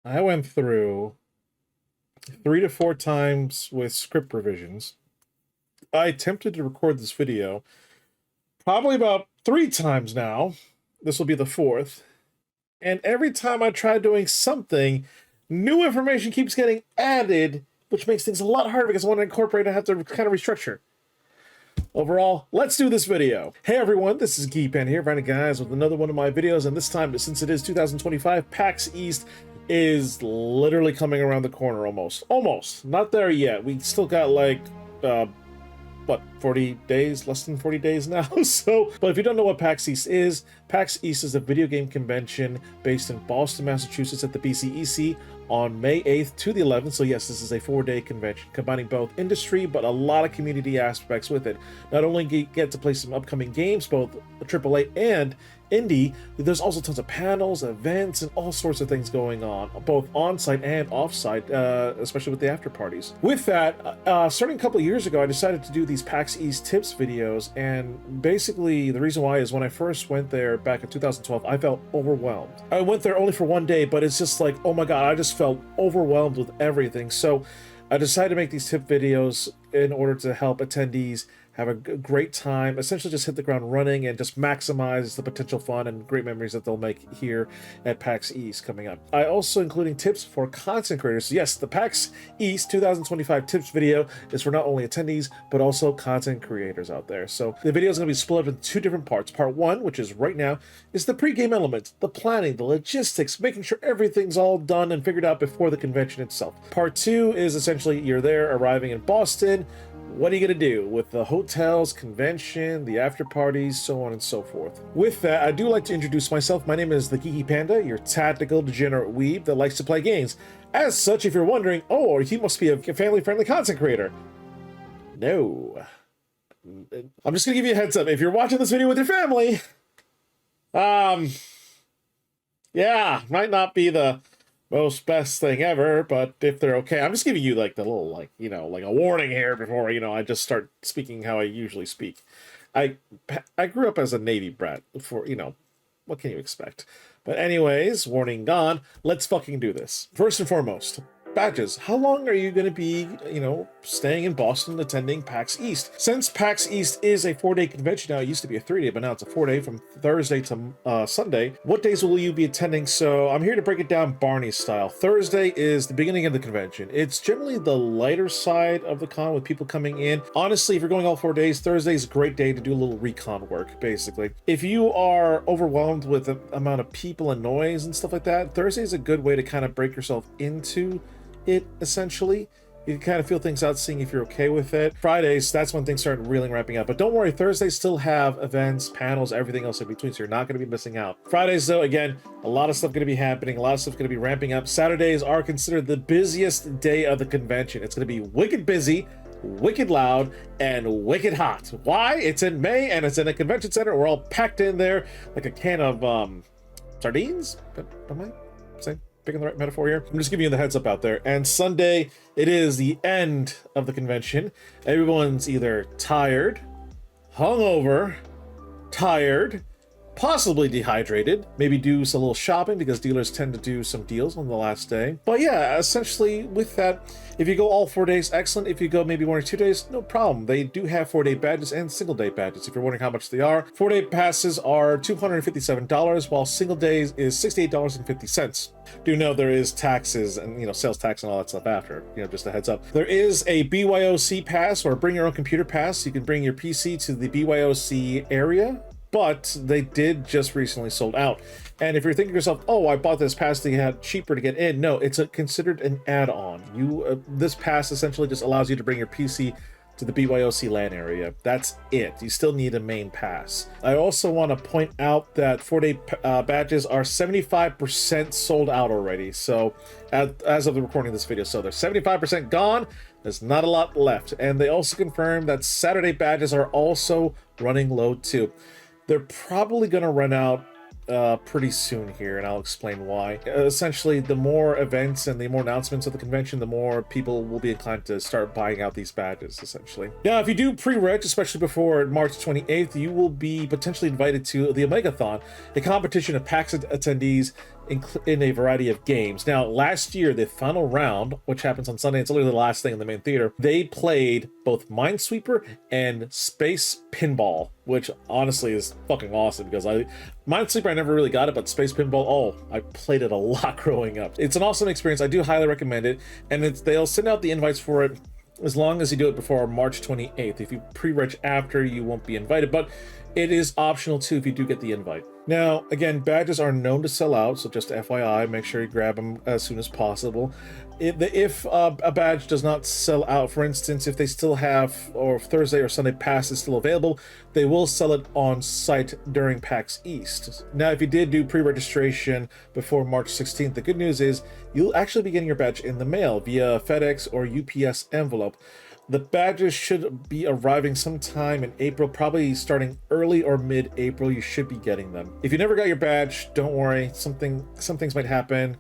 I went through 3 to 4 times with script revisions. I attempted to record this video probably about 3 times now. This will be the 4th. And every time I try doing something, new information keeps getting added, which makes things a lot harder because I want to incorporate and I have to kind of restructure. Overall, let's do this video. Hey everyone, this is Geeky Panda here, Random Guys, with another one of my videos, and this time, since it is 2025, PAX East is literally coming around the corner almost. Almost. Not there yet. We still got like, what, 40 days? Less than 40 days now? So, but if you don't know what PAX East is a video game convention based in Boston, Massachusetts at the BCEC on May 8th to the 11th. So yes, this is a 4-day convention combining both industry but a lot of community aspects with it. Not only get to play some upcoming games, both AAA and indie, there's also tons of panels, events, and all sorts of things going on, both on-site and off-site, especially with the after parties. With that, starting a couple of years ago, I decided to do these PAX East tips videos, and basically the reason why is when I first went there back in 2012, I felt overwhelmed. I went there only for 1 day, but it's just like, oh my god, I just felt overwhelmed with everything. So I decided to make these tip videos in order to help attendees have a great time, essentially just hit the ground running and just maximize the potential fun and great memories that they'll make here at PAX East coming up. I also including tips for content creators. Yes, the PAX East 2025 tips video is for not only attendees, but also content creators out there. So the video is going to be split up into 2 different parts. Part 1, which is right now, is the pre-game elements, the planning, the logistics, making sure everything's all done and figured out before the convention itself. Part 2 is essentially you're there arriving in Boston. What are you going to do with the hotels, convention, the after parties, so on and so forth? With that, I do like to introduce myself. My name is the Geeky Panda, your tactical degenerate weeb that likes to play games. As such, if you're wondering, oh, he must be a family-friendly content creator. No. I'm just going to give you a heads up. If you're watching this video with your family, yeah, might not be the most best thing ever, but if they're okay, I'm just giving you like the little, like, you know, like a warning here before, you know, I just start speaking how I usually speak. I grew up as a Navy brat for, you know, what can you expect? But anyways, warning gone, let's fucking do this. First and foremost, badges. How long are you going to be, you know, staying in Boston attending PAX East? Since PAX East is a 4-day convention now, it used to be a 3-day, but now it's a 4-day from Thursday to Sunday. What days will you be attending? So I'm here to break it down Barney style. Thursday is the beginning of the convention. It's generally the lighter side of the con with people coming in. Honestly, if you're going all 4 days, Thursday is a great day to do a little recon work, basically. If you are overwhelmed with the amount of people and noise and stuff like that, Thursday is a good way to kind of break yourself into it, essentially. You can kind of feel things out, seeing if you're okay with it. Fridays, that's when things start really ramping up. But don't worry, Thursdays still have events, panels, everything else in between, so you're not going to be missing out. Fridays, though, again, a lot of stuff going to be happening, a lot of stuff going to be ramping up. Saturdays are considered the busiest day of the convention. It's going to be wicked busy, wicked loud, and wicked hot. Why? It's in May, and it's in a convention center. We're all packed in there like a can of sardines? Am I saying? Picking the right metaphor here. I'm just giving you the heads up out there. And Sunday, it is the end of the convention. Everyone's either tired, hungover, tired, possibly dehydrated, maybe do some little shopping because dealers tend to do some deals on the last day. But yeah, essentially with that, if you go all 4 days, excellent. If you go maybe 1 or 2 days, no problem. They do have 4-day badges and single-day badges. If you're wondering how much they are, 4-day passes are $257, while single days is $68.50. Do know there is taxes and, you know, sales tax and all that stuff after, you know, just a heads up. There is a BYOC pass, or bring your own computer pass. You can bring your PC to the BYOC area, but they did just recently sold out. And if you're thinking to yourself, oh, I bought this pass to get cheaper to get in, no, it's considered an add-on. This pass essentially just allows you to bring your PC to the BYOC LAN area. That's it. You still need a main pass. I also want to point out that 4-day badges are 75% sold out already. So as of the recording of this video, so they're 75% gone. There's not a lot left. And they also confirmed that Saturday badges are also running low too. They're probably going to run out pretty soon here, and I'll explain why. Essentially, the more events and the more announcements of the convention, the more people will be inclined to start buying out these badges, essentially. Now, if you do pre-reg, especially before March 28th, you will be potentially invited to the Omegathon, a competition of PAX attendees in a variety of games. Now, last year, the final round, which happens on Sunday, it's literally the last thing in the main theater, they played both Minesweeper and Space Pinball, which honestly is fucking awesome because Minesweeper, I never really got it, but Space Pinball, oh, I played it a lot growing up. It's an awesome experience. I do highly recommend it, and they'll send out the invites for it as long as you do it before March 28th. If you pre-reg after, you won't be invited, but it is optional too if you do get the invite. Now, again, badges are known to sell out, so just FYI, make sure you grab them as soon as possible. If a badge does not sell out, for instance, if they still have, or if Thursday or Sunday Pass is still available, they will sell it on site during PAX East. Now, if you did do pre-registration before March 16th, the good news is you'll actually be getting your badge in the mail via FedEx or UPS envelope. The badges should be arriving sometime in April, probably starting early or mid-April. You should be getting them. If you never got your badge, don't worry. Some things might happen.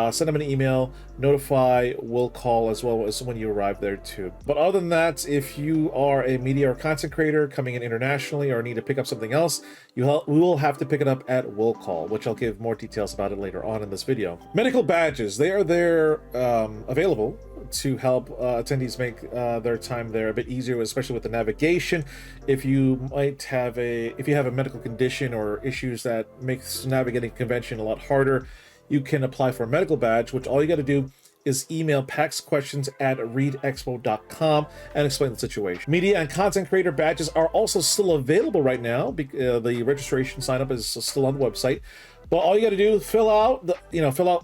Send them an email, notify, will call as well as when you arrive there too. But other than that, if you are a media or content creator coming in internationally or need to pick up something else, we will have to pick it up at will call, which I'll give more details about it later on in this video. Medical badges, they are there available to help attendees make their time there a bit easier, especially with the navigation. If you have a medical condition or issues that makes navigating convention a lot harder, you can apply for a medical badge, which all you got to do is email paxquestions@readexpo.com and explain the situation. Media and content creator badges are also still available right now. The registration sign up is still on the website, but all you got to do is fill out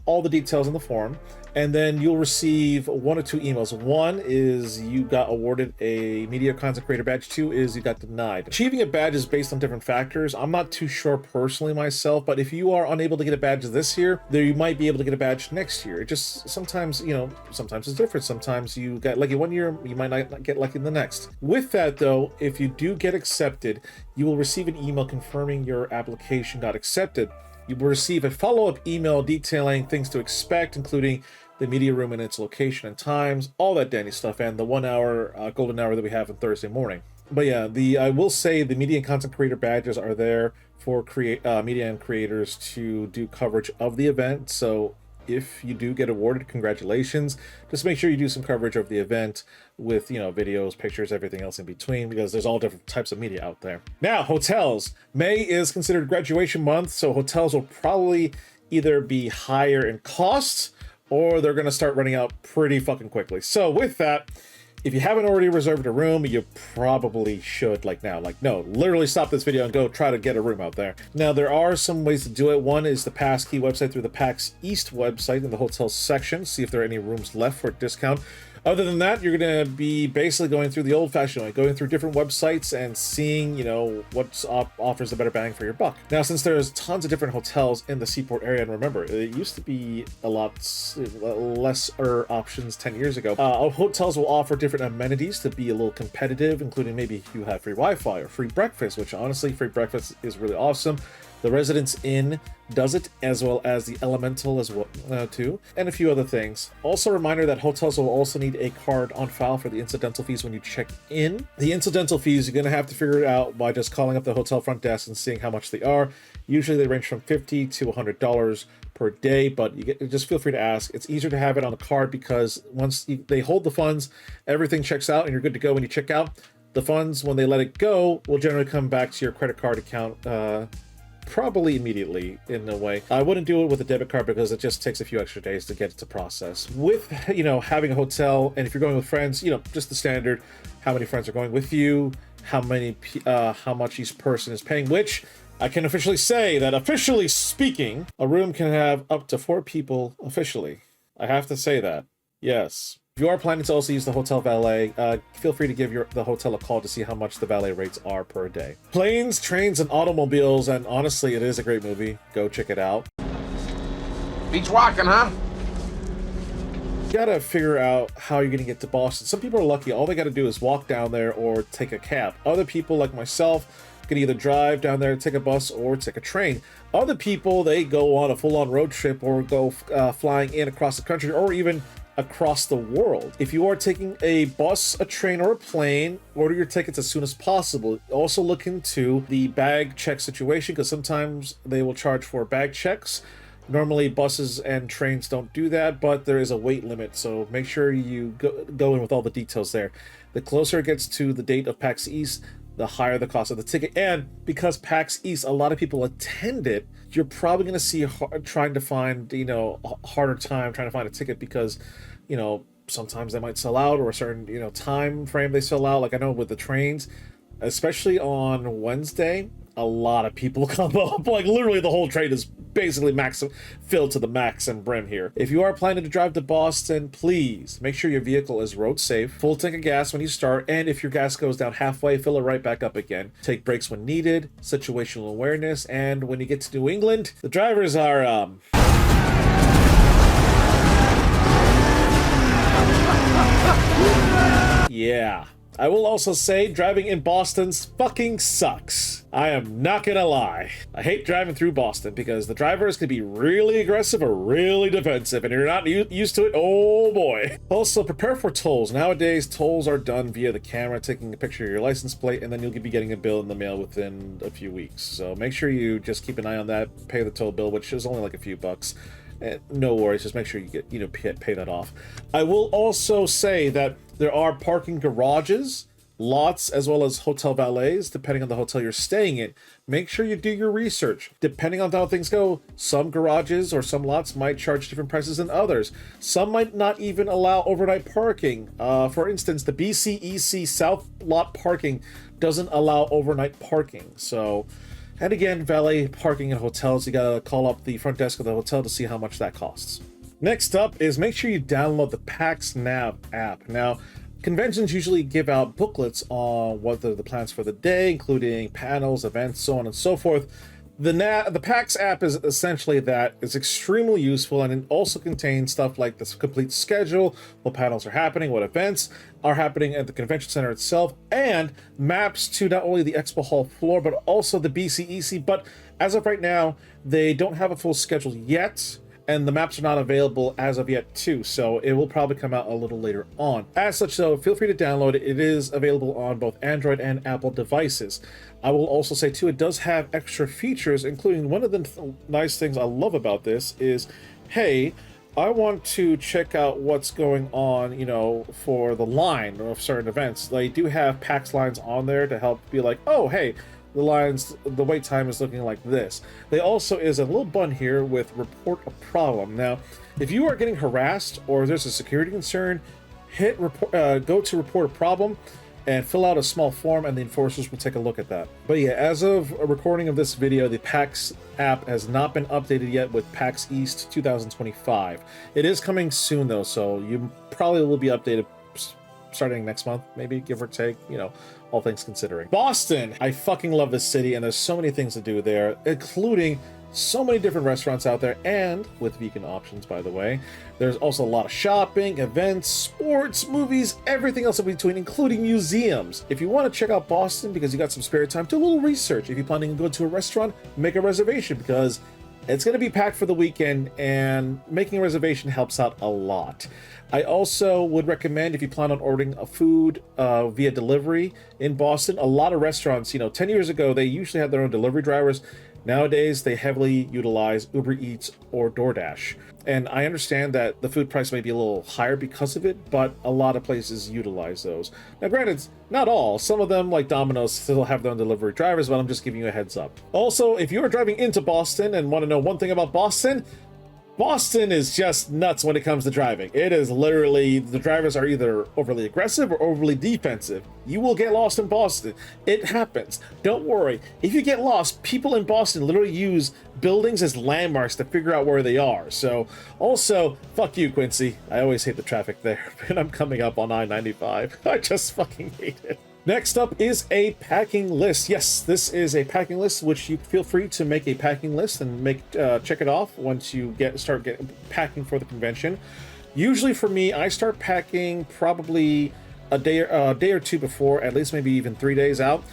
all the details in the form, and then you'll receive one or two emails. One is you got awarded a media content creator badge. Two is you got denied. Achieving a badge is based on different factors. I'm not too sure personally myself, but if you are unable to get a badge this year, then you might be able to get a badge next year. It just sometimes it's different. Sometimes you got lucky one year, you might not get lucky the next. With that though, if you do get accepted, you will receive an email confirming your application got accepted. You will receive a follow-up email detailing things to expect, including the media room and its location and times, all that dandy stuff, and the 1 hour golden hour that we have on Thursday morning. But yeah, I will say the media and content creator badges are there for media and creators to do coverage of the event. So if you do get awarded, congratulations. Just make sure you do some coverage of the event with, videos, pictures, everything else in between, because there's all different types of media out there. Now, hotels. May is considered graduation month, so hotels will probably either be higher in cost or they're going to start running out pretty fucking quickly. So with that, if you haven't already reserved a room, you probably should now. Literally stop this video and go try to get a room out there. Now, there are some ways to do it. One is the Passkey website through the PAX East website in the hotel section. See if there are any rooms left for a discount. Other than that, you're going to be basically going through the old-fashioned way, going through different websites and seeing, what offers the better bang for your buck. Now, since there's tons of different hotels in the Seaport area, and remember, it used to be a lot lesser options 10 years ago, hotels will offer different amenities to be a little competitive, including maybe you have free Wi-Fi or free breakfast, which honestly, free breakfast is really awesome. The Residence Inn does it, as well as the Elemental as well too, and a few other things. Also, a reminder that hotels will also need a card on file for the incidental fees when you check in. The incidental fees, you're going to have to figure it out by just calling up the hotel front desk and seeing how much they are. Usually they range from $50 to $100 per day, but just feel free to ask. It's easier to have it on the card because once they hold the funds, everything checks out and you're good to go when you check out. The funds, when they let it go, will generally come back to your credit card account probably immediately in a way. I wouldn't do it with a debit card because it just takes a few extra days to get it to process. With, having a hotel, and if you're going with friends, just the standard, how many friends are going with you, how much each person is paying, which I can officially say that, officially speaking, a room can have up to 4 people officially. I have to say that. Yes. If you are planning to also use the hotel valet, feel free to give the hotel a call to see how much the valet rates are per day. Planes, Trains, and Automobiles, and honestly, it is a great movie. Go check it out. Beach walking, huh? You gotta figure out how you're gonna get to Boston. Some people are lucky. All they gotta do is walk down there or take a cab. Other people, like myself, can either drive down there, take a bus, or take a train. Other people, they go on a full-on road trip or go flying in across the country or even across the world. If you are taking a bus, a train, or a plane, order your tickets as soon as possible. Also look into the bag check situation because sometimes they will charge for bag checks. Normally buses and trains don't do that, but there is a weight limit, so make sure you go in with all the details there. The closer it gets to the date of PAX East, the higher the cost of the ticket. And because PAX East, a lot of people attend it, you're probably going to see trying to find, you know, a harder time trying to find a ticket because, you know, sometimes they might sell out, or a certain, you know, time frame they sell out. Like I know with the trains, especially on Wednesday, a lot of people come up. Like literally the whole train is basically filled to the max and brim here. If you are planning to drive to Boston, please make sure your vehicle is road safe, full tank of gas when you start, and if your gas goes down halfway, fill it right back up again. Take breaks when needed, situational awareness, and when you get to New England, the drivers are yeah. I will also say driving in Boston fucking sucks. I am not gonna lie. I hate driving through Boston because the drivers can be really aggressive or really defensive, and if you're not used to it, oh boy. Also, prepare for tolls. Nowadays, tolls are done via the camera, taking a picture of your license plate, and then you'll be getting a bill in the mail within a few weeks. So make sure you just keep an eye on that, pay the toll bill, which is only like a few bucks. No worries, just make sure you get, you know, pay that off. I will also say that there are parking garages, lots, as well as hotel valets, depending on the hotel you're staying in. Make sure you do your research. Depending on how things go, some garages or some lots might charge different prices than others. Some might not even allow overnight parking. For instance, the BCEC South Lot parking doesn't allow overnight parking. So, and again, valet parking in hotels, you gotta call up the front desk of the hotel to see how much that costs. Next up is make sure you download the PAX Nav app. Now, conventions usually give out booklets on what are the plans for the day, including panels, events, so on and so forth. The PAX app is essentially that. It's extremely useful, and it also contains stuff like the complete schedule, what panels are happening, what events are happening at the convention center itself, and maps to not only the expo hall floor, but also the BCEC. But as of right now, they don't have a full schedule yet, and the maps are not available as of yet too, so it will probably come out a little later on. As such, though, feel free to download it. It is available on both Android and Apple devices. I will also say too, it does have extra features, including one of the nice things I love about this is, hey, I want to check out what's going on, you know, for the line of certain events. They do have PAX lines on there to help be like, oh, hey, the wait time is looking like this. They also is a little button here with report a problem. Now, if you are getting harassed or there's a security concern, hit report, go to report a problem and fill out a small form, and the enforcers will take a look at that. But yeah, as of a recording of this video, the PAX app has not been updated yet with PAX East 2025. It is coming soon though, so you probably will be updated starting next month, maybe, give or take, you know, all things considering. Boston! I fucking love this city, and there's so many things to do there, including so many different restaurants out there, and with vegan options, by the way. There's also a lot of shopping, events, sports, movies, everything else in between, including museums. If you want to check out Boston because you got some spare time, do a little research. If you're planning to go to a restaurant, make a reservation because it's going to be packed for the weekend, and making a reservation helps out a lot. I also would recommend, if you plan on ordering a food via delivery in Boston, a lot of restaurants, you know, 10 years ago, they usually had their own delivery drivers. Nowadays, they heavily utilize Uber Eats or DoorDash. And I understand that the food price may be a little higher because of it, but a lot of places utilize those. Now, granted, not all. Some of them, like Domino's, still have their own delivery drivers, but I'm just giving you a heads up. Also, if you're driving into Boston and want to know one thing about Boston, Boston is just nuts when it comes to driving. It is literally, the drivers are either overly aggressive or overly defensive. You will get lost in Boston. It happens. Don't worry. If you get lost, people in Boston literally use buildings as landmarks to figure out where they are. So, also, fuck you, Quincy. I always hate the traffic there, and I'm coming up on I-95. I just fucking hate it. Next up is a packing list. Yes, this is a packing list, which you feel free to make a packing list and check it off once you start packing for the convention. Usually for me, I start packing probably a day or two before, at least maybe even 3 days out.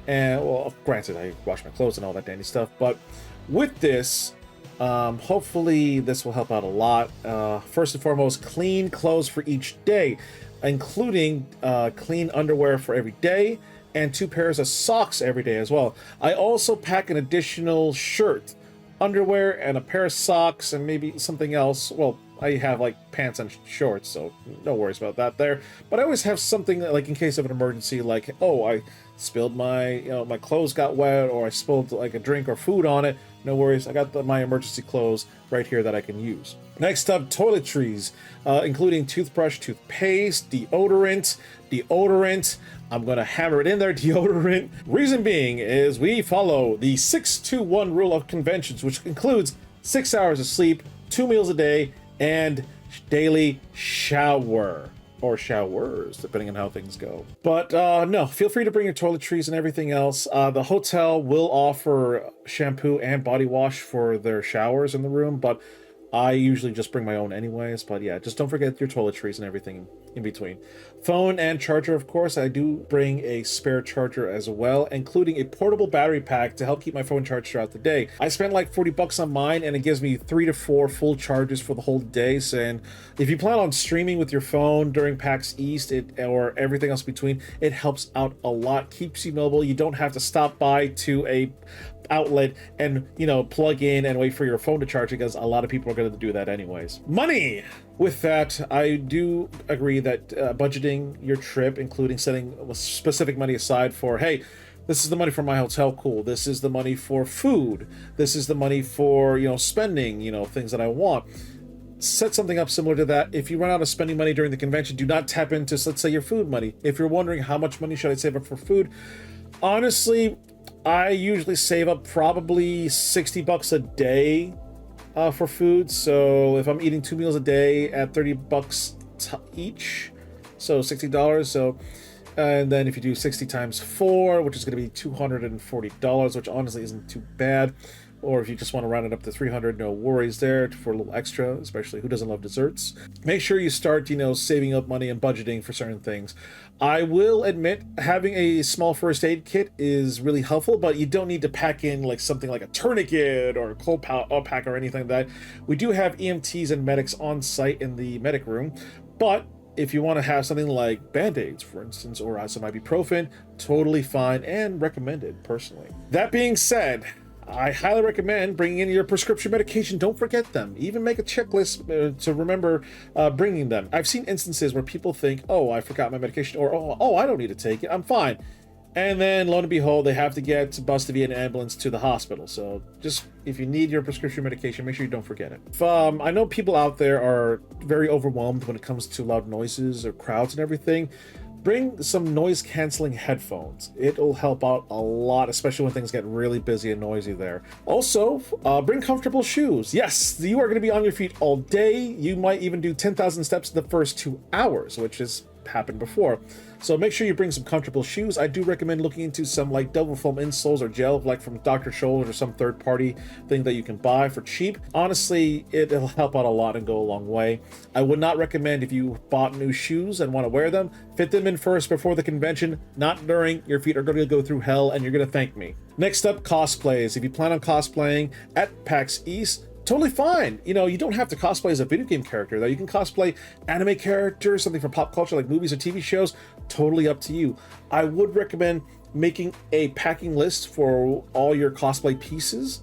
And well, granted, I wash my clothes and all that dandy stuff, but with this, hopefully this will help out a lot. First and foremost, clean clothes for each day, including clean underwear for every day and 2 pairs of socks every day as well. I also pack an additional shirt underwear and a pair of socks and maybe something else. Well, I have like pants and shorts, so no worries about that there. But I always have something like in case of an emergency, like, oh, I spilled my clothes got wet, or I spilled like a drink or food on it. No worries, I got my emergency clothes right here that I can use. Next up, toiletries, including toothbrush, toothpaste, deodorant. I'm gonna hammer it in there, deodorant. Reason being is we follow the 6-2-1 rule of conventions, which includes 6 hours of sleep, 2 meals a day, and daily shower. Or showers, depending on how things go. But no, feel free to bring your toiletries and everything else. The hotel will offer shampoo and body wash for their showers in the room, but I usually just bring my own anyways. But yeah, just don't forget your toiletries and everything in between. Phone and charger, of course. I do bring a spare charger as well, including a portable battery pack to help keep my phone charged throughout the day. I spent like 40 bucks on mine, and it gives me 3 to 4 full charges for the whole day. So, and if you plan on streaming with your phone during PAX East or everything else between, it helps out a lot, keeps you mobile. You don't have to stop by to a outlet and plug in and wait for your phone to charge, because a lot of people are going to do that anyways. Money. With that, I do agree that budgeting your trip, including setting specific money aside for, hey, this is the money for my hotel, cool, this is the money for food, this is the money for spending things that I want. Set something up similar to that. If you run out of spending money during the convention, do not tap into, let's say, your food money. If you're wondering how much money should I save up for food, honestly, I usually save up probably 60 bucks a day for food. So if I'm eating 2 meals a day at 30 bucks each, so $60. So, and then if you do 60 times 4, which is going to be $240, which honestly isn't too bad. Or if you just want to round it up to 300, no worries there for a little extra, especially who doesn't love desserts. Make sure you start, saving up money and budgeting for certain things. I will admit having a small first aid kit is really helpful, but you don't need to pack in like something like a tourniquet or a cold pack or anything like that. We do have EMTs and medics on site in the medic room, but if you want to have something like Band-Aids, for instance, or some ibuprofen, totally fine and recommended personally. That being said, I highly recommend bringing in your prescription medication. Don't forget them. Even make a checklist to remember bringing them. I've seen instances where people think, oh, I forgot my medication, or oh, I don't need to take it, I'm fine. And then, lo and behold, they have to get busted via an ambulance to the hospital. So just, if you need your prescription medication, make sure you don't forget it. I know people out there are very overwhelmed when it comes to loud noises or crowds and everything. Bring some noise canceling headphones. It'll help out a lot, especially when things get really busy and noisy there. Also, bring comfortable shoes. Yes, you are going to be on your feet all day. You might even do 10,000 steps in the first 2 hours, which has happened before. So make sure you bring some comfortable shoes. I do recommend looking into some like double foam insoles or gel, like from Dr. Scholl's or some third party thing that you can buy for cheap. Honestly, it'll help out a lot and go a long way. I would not recommend, if you bought new shoes and want to wear them, fit them in first before the convention, not during. Your feet are going to go through hell and you're going to thank me. Next up, cosplays. If you plan on cosplaying at PAX East, totally fine. You don't have to cosplay as a video game character, though. You can cosplay anime characters, something from pop culture like movies or TV shows. Totally up to you. I would recommend making a packing list for all your cosplay pieces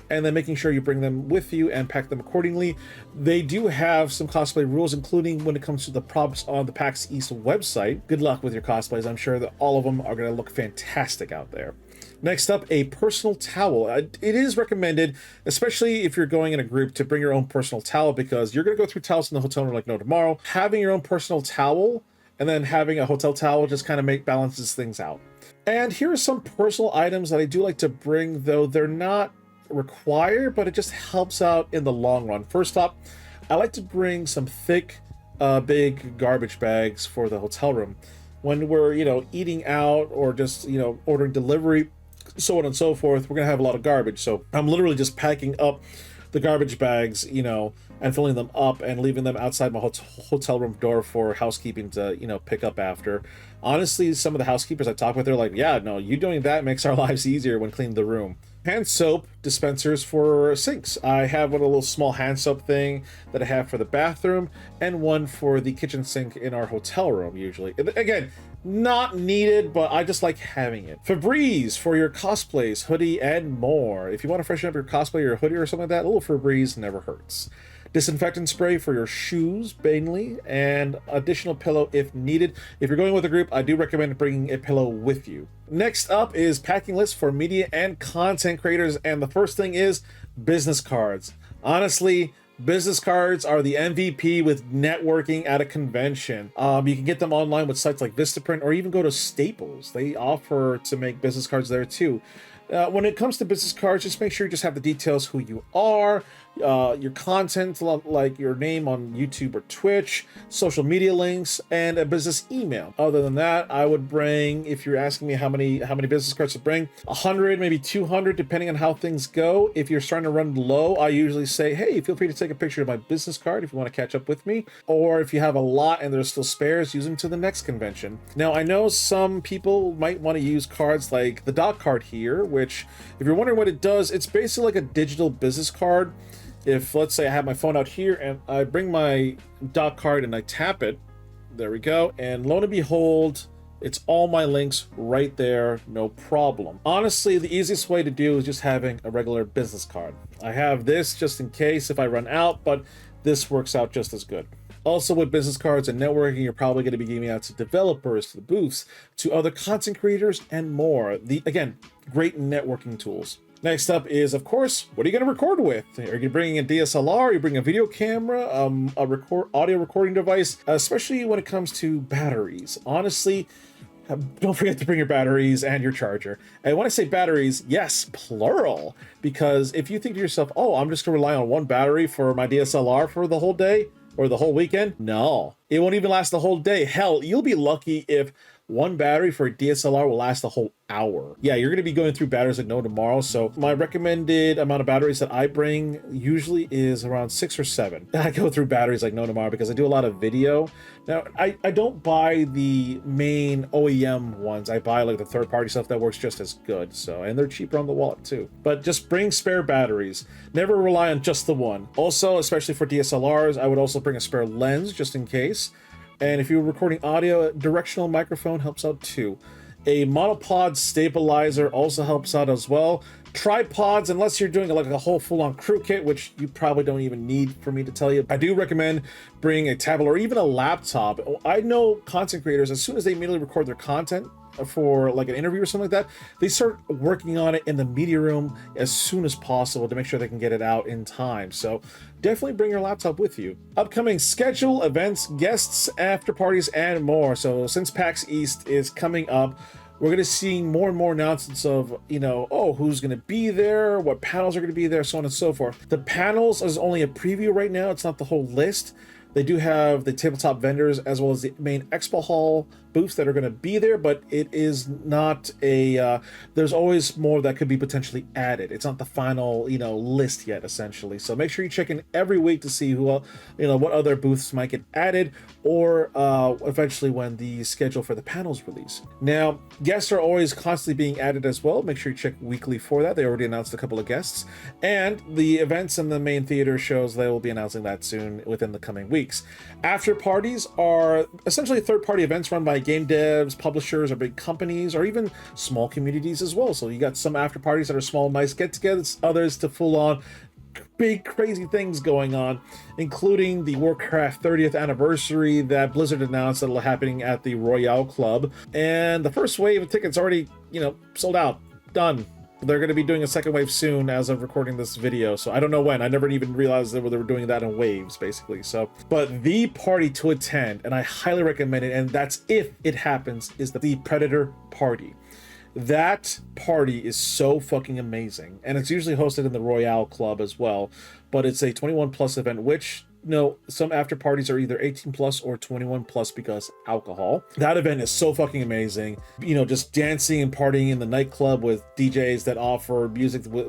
and then making sure you bring them with you and pack them accordingly. They do have some cosplay rules, including when it comes to the props on the PAX East website. Good luck with your cosplays. I'm sure that all of them are going to look fantastic out there. Next up, a personal towel. It is recommended, especially if you're going in a group, to bring your own personal towel, because you're going to go through towels in the hotel room like no tomorrow. Having your own personal towel and then having a hotel towel just kind of balances things out. And here are some personal items that I do like to bring, though they're not required, but it just helps out in the long run. First up, I like to bring some thick, big garbage bags for the hotel room. When we're, eating out or just, ordering delivery, so on and so forth, we're going to have a lot of garbage. So I'm literally just packing up the garbage bags, and filling them up and leaving them outside my hotel room door for housekeeping to, pick up after. Honestly, some of the housekeepers I talk with, they're like, yeah, no, you doing that makes our lives easier when cleaning the room. hand soap dispensers for sinks. I have one a little small hand soap thing that I have for the bathroom, and one for the kitchen sink in our hotel room usually. Again, not needed, but I just like having it. Febreze for your cosplays, hoodie, and more. If you want to freshen up your cosplay or your hoodie or something like that, a little Febreze never hurts. Disinfectant spray for your shoes mainly, and additional pillow if needed. If you're going with a group, I do recommend bringing a pillow with you. Next up is packing lists for media and content creators, and the first thing is business cards. Honestly, business cards are the MVP with networking at a convention. You can get them online with sites like Vistaprint, or even go to Staples. They offer to make business cards there too. When it comes to business cards, just make sure you just have the details, who you are, your content, like your name on YouTube or Twitch, social media links, and a business email. Other than that, I would bring, if you're asking me how many business cards to bring, 100, maybe 200, depending on how things go. If you're starting to run low, I usually say, hey, feel free to take a picture of my business card if you want to catch up with me. Or if you have a lot and there's still spares, use them to the next convention. Now, I know some people might want to use cards like the doc card here, which, if you're wondering what it does, it's basically like a digital business card. If, let's say, I have my phone out here and I bring my doc card and I tap it, there we go, and lo and behold, it's all my links right there, no problem. Honestly, the easiest way to do is just having a regular business card. I have this just in case if I run out, but this works out just as good. Also, with business cards and networking, you're probably going to be giving out to developers, to the booths, to other content creators, and more. Again, great networking tools. Next up is, of course, what are you going to record with? Are you bringing a DSLR? Are you bringing a video camera? Audio recording device? Especially when it comes to batteries. Honestly, don't forget to bring your batteries and your charger. And when I say batteries, yes, plural. Because if you think to yourself, oh, I'm just going to rely on one battery for my DSLR for the whole day or the whole weekend, no. It won't even last the whole day. Hell, you'll be lucky if one battery for a DSLR will last the whole hour. Yeah, you're going to be going through batteries like no tomorrow. So my recommended amount of batteries that I bring usually is around 6 or 7. I go through batteries like no tomorrow because I do a lot of video. Now, I don't buy the main OEM ones. I buy like the third-party stuff that works just as good. So, and they're cheaper on the wallet too. But just bring spare batteries. Never rely on just the one. Also, especially for DSLRs, I would also bring a spare lens just in case. And if you're recording audio, a directional microphone helps out too. A monopod stabilizer also helps out as well. Tripods, unless you're doing like a whole full-on crew kit, which you probably don't even need for me to tell you. I do recommend bringing a tablet or even a laptop. I know content creators, as soon as they immediately record their content for like an interview or something like that, they start working on it in the media room as soon as possible to make sure they can get it out in time. So definitely bring your laptop with you. Upcoming schedule, events, guests, after parties, and more. So since PAX East is coming up, we're going to see more and more announcements of, who's going to be there, what panels are going to be there, so on and so forth. The panels is only a preview right now. It's not the whole list. They do have the tabletop vendors as well as the main expo hall booths that are going to be there, but it is not there's always more that could be potentially added. It's not the final, list yet, essentially. So make sure you check in every week to see what other booths might get added, or eventually when the schedule for the panels release. Now, guests are always constantly being added as well. Make sure you check weekly for that. They already announced a couple of guests, and the events in the main theater shows, they will be announcing that soon within the coming weeks. After parties are essentially third-party events run by game devs, publishers, or big companies, or even small communities as well. So you got some after parties that are small, nice get-togethers, others to full-on big crazy things going on, including the Warcraft 30th anniversary that Blizzard announced that'll happening at the Royale Club. And the first wave of tickets already, sold out, done. They're going to be doing a second wave soon as of recording this video, so I don't know when. I never even realized that they were doing that in waves, basically. So, but the party to attend, and I highly recommend it, and that's if it happens, is the Predator Party. That party is so fucking amazing, and it's usually hosted in the Royale Club as well, but it's a 21 plus event, which some after parties are either 18 plus or 21 plus because alcohol. That event is so fucking amazing. Just dancing and partying in the nightclub with DJs that offer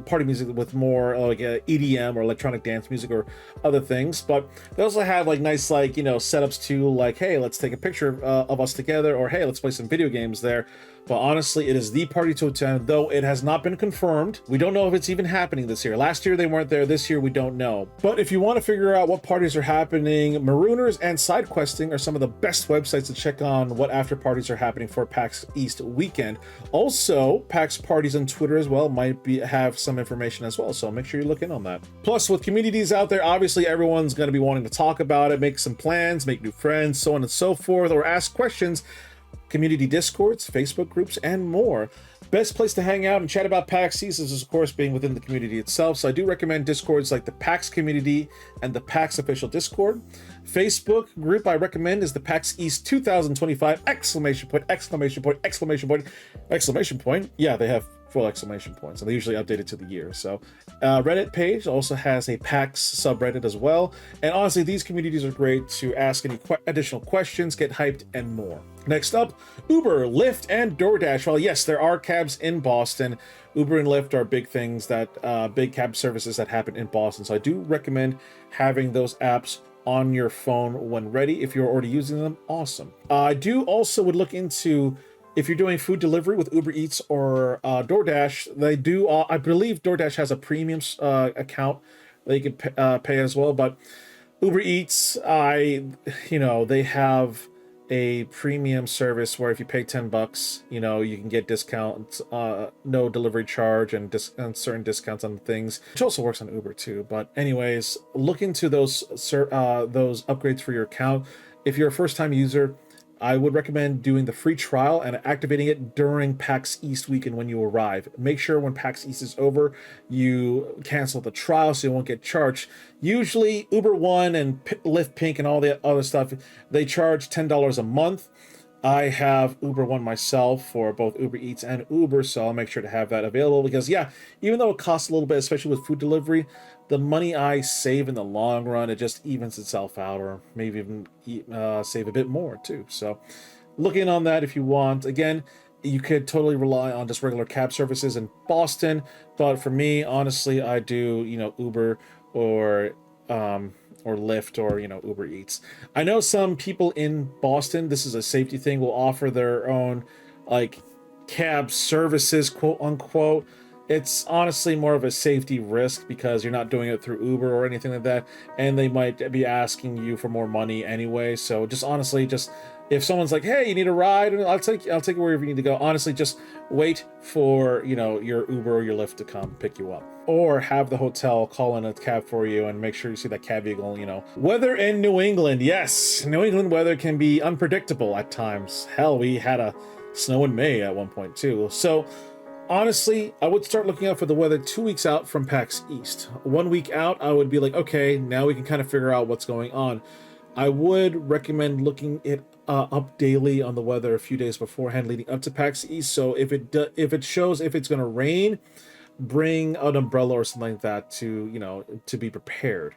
party music with more like EDM or electronic dance music or other things. But they also have like nice setups too, like, hey, let's take a picture of us together, or hey, let's play some video games there. But honestly, it is the party to attend, though it has not been confirmed. We don't know if it's even happening this year. Last year they weren't there. This year we don't know. But if you want to figure out what parties are happening, Marooners and SideQuesting are some of the best websites to check on what after parties are happening for PAX East weekend. Also, PAX parties on Twitter as well might have some information as well, so make sure you look in on that. Plus, with communities out there, obviously everyone's going to be wanting to talk about it, make some plans, make new friends, so on and so forth, or ask questions. Community discords, Facebook groups, and more. Best place to hang out and chat about PAX East is, of course, being within the community itself. So I do recommend discords like the PAX community and the PAX official Discord. Facebook group I recommend is the PAX East 2025 exclamation point, exclamation point, exclamation point, exclamation point. Yeah, they have full exclamation points, and they usually update it to the year. So Reddit page also has a PAX subreddit as well. And honestly, these communities are great to ask any additional questions, get hyped, and more. Next up, Uber, Lyft, and DoorDash. Well, yes, there are cabs in Boston. Uber and Lyft are big things that big cab services that happen in Boston. So I do recommend having those apps on your phone when ready. If you're already using them, awesome. I do also would look into if you're doing food delivery with Uber Eats or DoorDash. They do, I believe DoorDash has a premium account that you can pay as well. But Uber Eats, they have a premium service where if you pay $10, you can get discounts, no delivery charge, and certain discounts on things, which also works on Uber too. But anyways, look into those upgrades for your account. If you're a first-time user, I would recommend doing the free trial and activating it during PAX East weekend when you arrive. Make sure when PAX East is over, you cancel the trial so you won't get charged. Usually, Uber One and Lyft Pink and all the other stuff, they charge $10 a month. I have Uber One myself for both Uber Eats and Uber, so I'll make sure to have that available because, yeah, even though it costs a little bit, especially with food delivery, the money I save in the long run, it just evens itself out, or maybe even save a bit more too. So look in on that if you want. Again, you could totally rely on just regular cab services in Boston, but for me, honestly, I do, Uber or Lyft or Uber Eats. I know some people in Boston, this is a safety thing, will offer their own like cab services, quote unquote. It's honestly more of a safety risk because you're not doing it through Uber or anything like that, and they might be asking you for more money anyway. So just honestly, if someone's like, "Hey, you need a ride," I'll take you wherever you need to go. Honestly, just wait for your Uber or your Lyft to come pick you up, or have the hotel call in a cab for you and make sure you see that cab vehicle. Weather in New England. Yes, New England weather can be unpredictable at times. Hell, we had a snow in May at one point too. So honestly, I would start looking out for the weather 2 weeks out from PAX East. 1 week out, I would be like, okay, now we can kind of figure out what's going on. I would recommend looking it up daily on the weather a few days beforehand leading up to PAX East. So if it shows if it's going to rain, bring an umbrella or something like that to be prepared.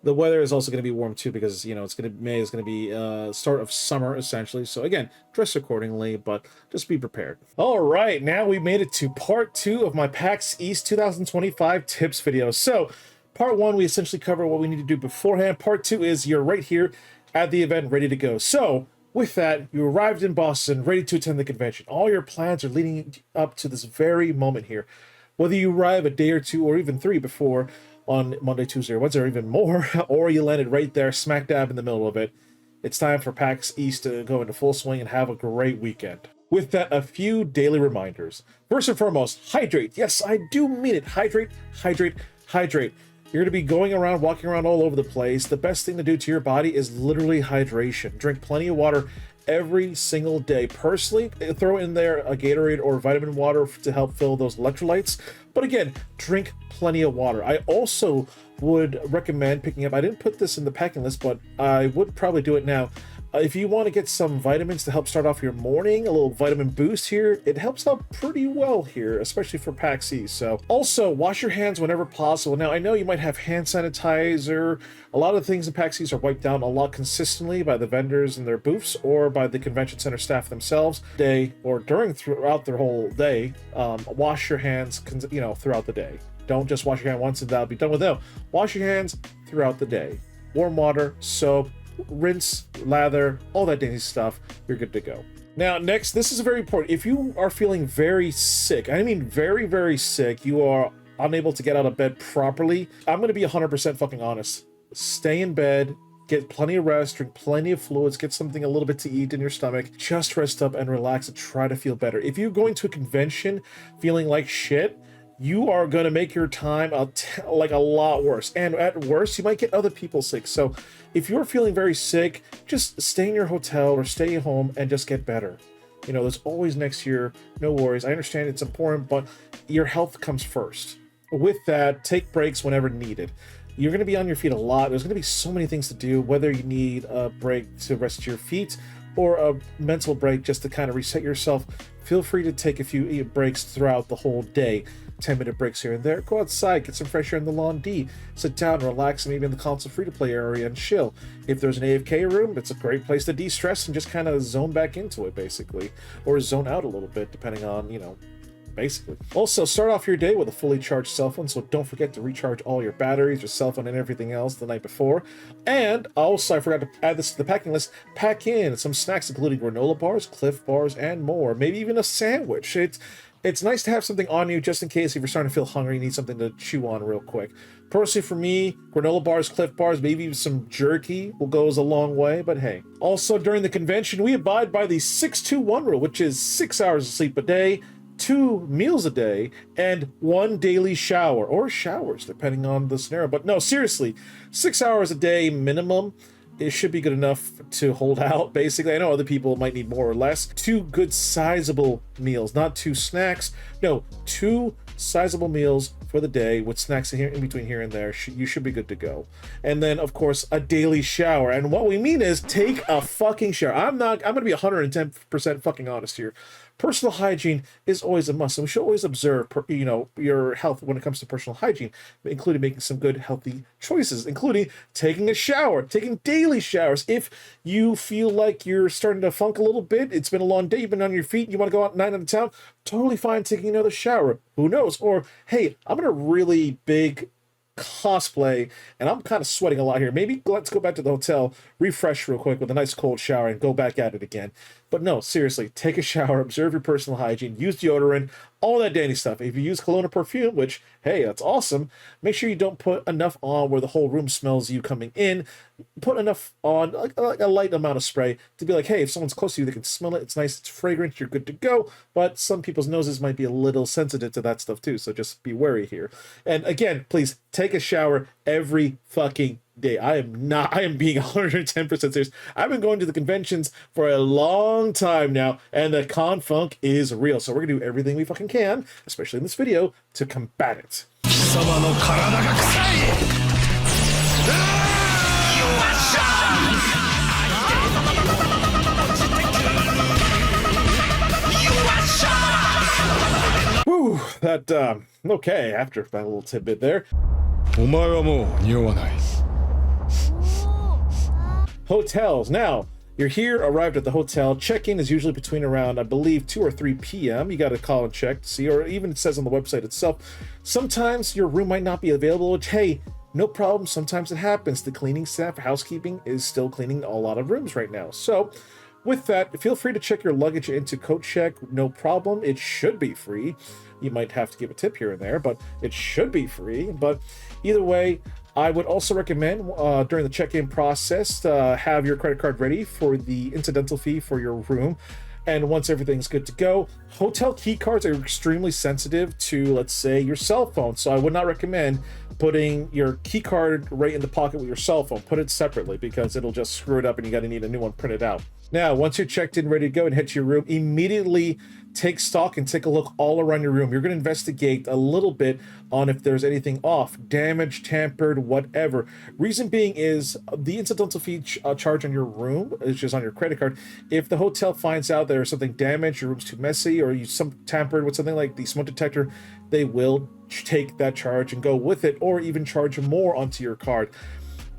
The weather is also going to be warm too because May is going to be start of summer essentially. So again, dress accordingly, but just be prepared. All right, now we made it to part 2 of my PAX East 2025 tips video. So part 1, we essentially cover what we need to do beforehand. Part 2 is you're right here at the event, ready to go. So with that, you arrived in Boston, ready to attend the convention. All your plans are leading up to this very moment here. Whether you arrive a day or 2 or even 3 before on Monday, Tuesday, or Wednesday, or even more, or you landed right there smack dab in the middle of it, it's time for PAX East to go into full swing and have a great weekend. With that, a few daily reminders. First and foremost, hydrate. Yes, I do mean it. Hydrate, hydrate, hydrate. You're going to be going around, walking around all over the place. The best thing to do to your body is literally hydration. Drink plenty of water every single day. Personally, throw in there a Gatorade or vitamin water to help fill those electrolytes. But again, drink plenty of water. I also would recommend picking up, I didn't put this in the packing list, but I would probably do it now. If you want to get some vitamins to help start off your morning, a little vitamin boost here, it helps out pretty well here, especially for PAX East. So also wash your hands whenever possible. Now I know you might have hand sanitizer. A lot of things in PAX East are wiped down a lot consistently by the vendors and their booths or by the convention center staff themselves. Throughout their whole day, wash your hands throughout the day. Don't just wash your hand once and that'll be done with it. Wash your hands throughout the day. Warm water, soap, rinse, lather, all that dainty stuff, you're good to go. Now, next, this is very important. If you are feeling very sick, I mean very, very sick, you are unable to get out of bed properly, I'm going to be 100% fucking honest. Stay in bed, get plenty of rest, drink plenty of fluids, get something a little bit to eat in your stomach, just rest up and relax and try to feel better. If you're going to a convention feeling like shit, you are going to make your time like a lot worse. And at worst, you might get other people sick. So if you're feeling very sick, just stay in your hotel or stay at home and just get better. You know, there's always next year, no worries. I understand it's important, but your health comes first. With that, take breaks whenever needed. You're going to be on your feet a lot. There's going to be so many things to do, whether you need a break to rest your feet or a mental break just to kind of reset yourself. Feel free to take a few breaks throughout the whole day. 10-minute breaks here and there. Go outside, get some fresh air in the lawn D. Sit down, relax, maybe in the console free-to-play area and chill. If there's an AFK room, it's a great place to de-stress and just kind of zone back into it, basically. Or zone out a little bit, depending on, you know, basically. Also, start off your day with a fully charged cell phone, so don't forget to recharge all your batteries, your cell phone, and everything else the night before. And also, I forgot to add this to the packing list, pack in some snacks including granola bars, Cliff bars, and more. Maybe even a sandwich. It's nice to have something on you just in case if you're starting to feel hungry, you need something to chew on real quick. Personally, for me, granola bars, Cliff bars, maybe even some jerky goes a long way, but hey. Also, during the convention, we abide by the 6-2-1 rule, which is 6 hours of sleep a day, 2 meals a day, and 1 daily shower, or showers, depending on the scenario. But no, seriously, 6 hours a day minimum. It should be good enough to hold out, basically. I know other people might need more or less. 2 good sizable meals, not 2 snacks. No, 2 sizable meals for the day with snacks in between here and there. You should be good to go. And then, of course, a daily shower. And what we mean is take a fucking shower. I'm going to be 110% fucking honest here. Personal hygiene is always a must, and we should always observe, you know, your health when it comes to personal hygiene, including making some good, healthy choices, including taking a shower, taking daily showers. If you feel like you're starting to funk a little bit, it's been a long day, you've been on your feet, you want to go out night out of town, totally fine taking another shower. Who knows? Or, hey, I'm in a really big cosplay and I'm kind of sweating a lot here. Maybe let's go back to the hotel, refresh real quick with a nice cold shower and go back at it again. But no, seriously, take a shower, observe your personal hygiene, use deodorant, all that dandy stuff. If you use cologne or perfume, which, hey, that's awesome, make sure you don't put enough on where the whole room smells you coming in. Put enough on, like a light amount of spray to be like, hey, if someone's close to you, they can smell it. It's nice, it's fragrant, you're good to go. But some people's noses might be a little sensitive to that stuff too, so just be wary here. And again, please take a shower every fucking day. I am being 110% serious. I've been going to the conventions for a long time now, and the con funk is real. So we're gonna do everything we fucking can, especially in this video, to combat it. Whew, that, okay, after that little tidbit there. Hotels. Now, you're here, arrived at the hotel. Check-in is usually between around, I believe, 2 or 3 p.m. You got to call and check to see, or even it says on the website itself. Sometimes your room might not be available, which, hey, no problem. Sometimes it happens. The cleaning staff, housekeeping, is still cleaning a lot of rooms right now. So, with that, feel free to check your luggage into coat check. No problem. It should be free. You might have to give a tip here and there, but it should be free. But either way, I would also recommend during the check-in process have your credit card ready for the incidental fee for your room. And once everything's good to go, hotel key cards are extremely sensitive to, let's say, your cell phone. So I would not recommend putting your key card right in the pocket with your cell phone. Put it separately because it'll just screw it up and you got to need a new one printed out. Now, once you're checked in, ready to go and head to your room, immediately take stock and take a look all around your room. You're going to investigate a little bit on if there's anything off, damaged, tampered, whatever. Reason being is the incidental fee charge on your room, which is on your credit card. If the hotel finds out there's something damaged, your room's too messy, or you tampered with something like the smoke detector, they will take that charge and go with it, or even charge more onto your card.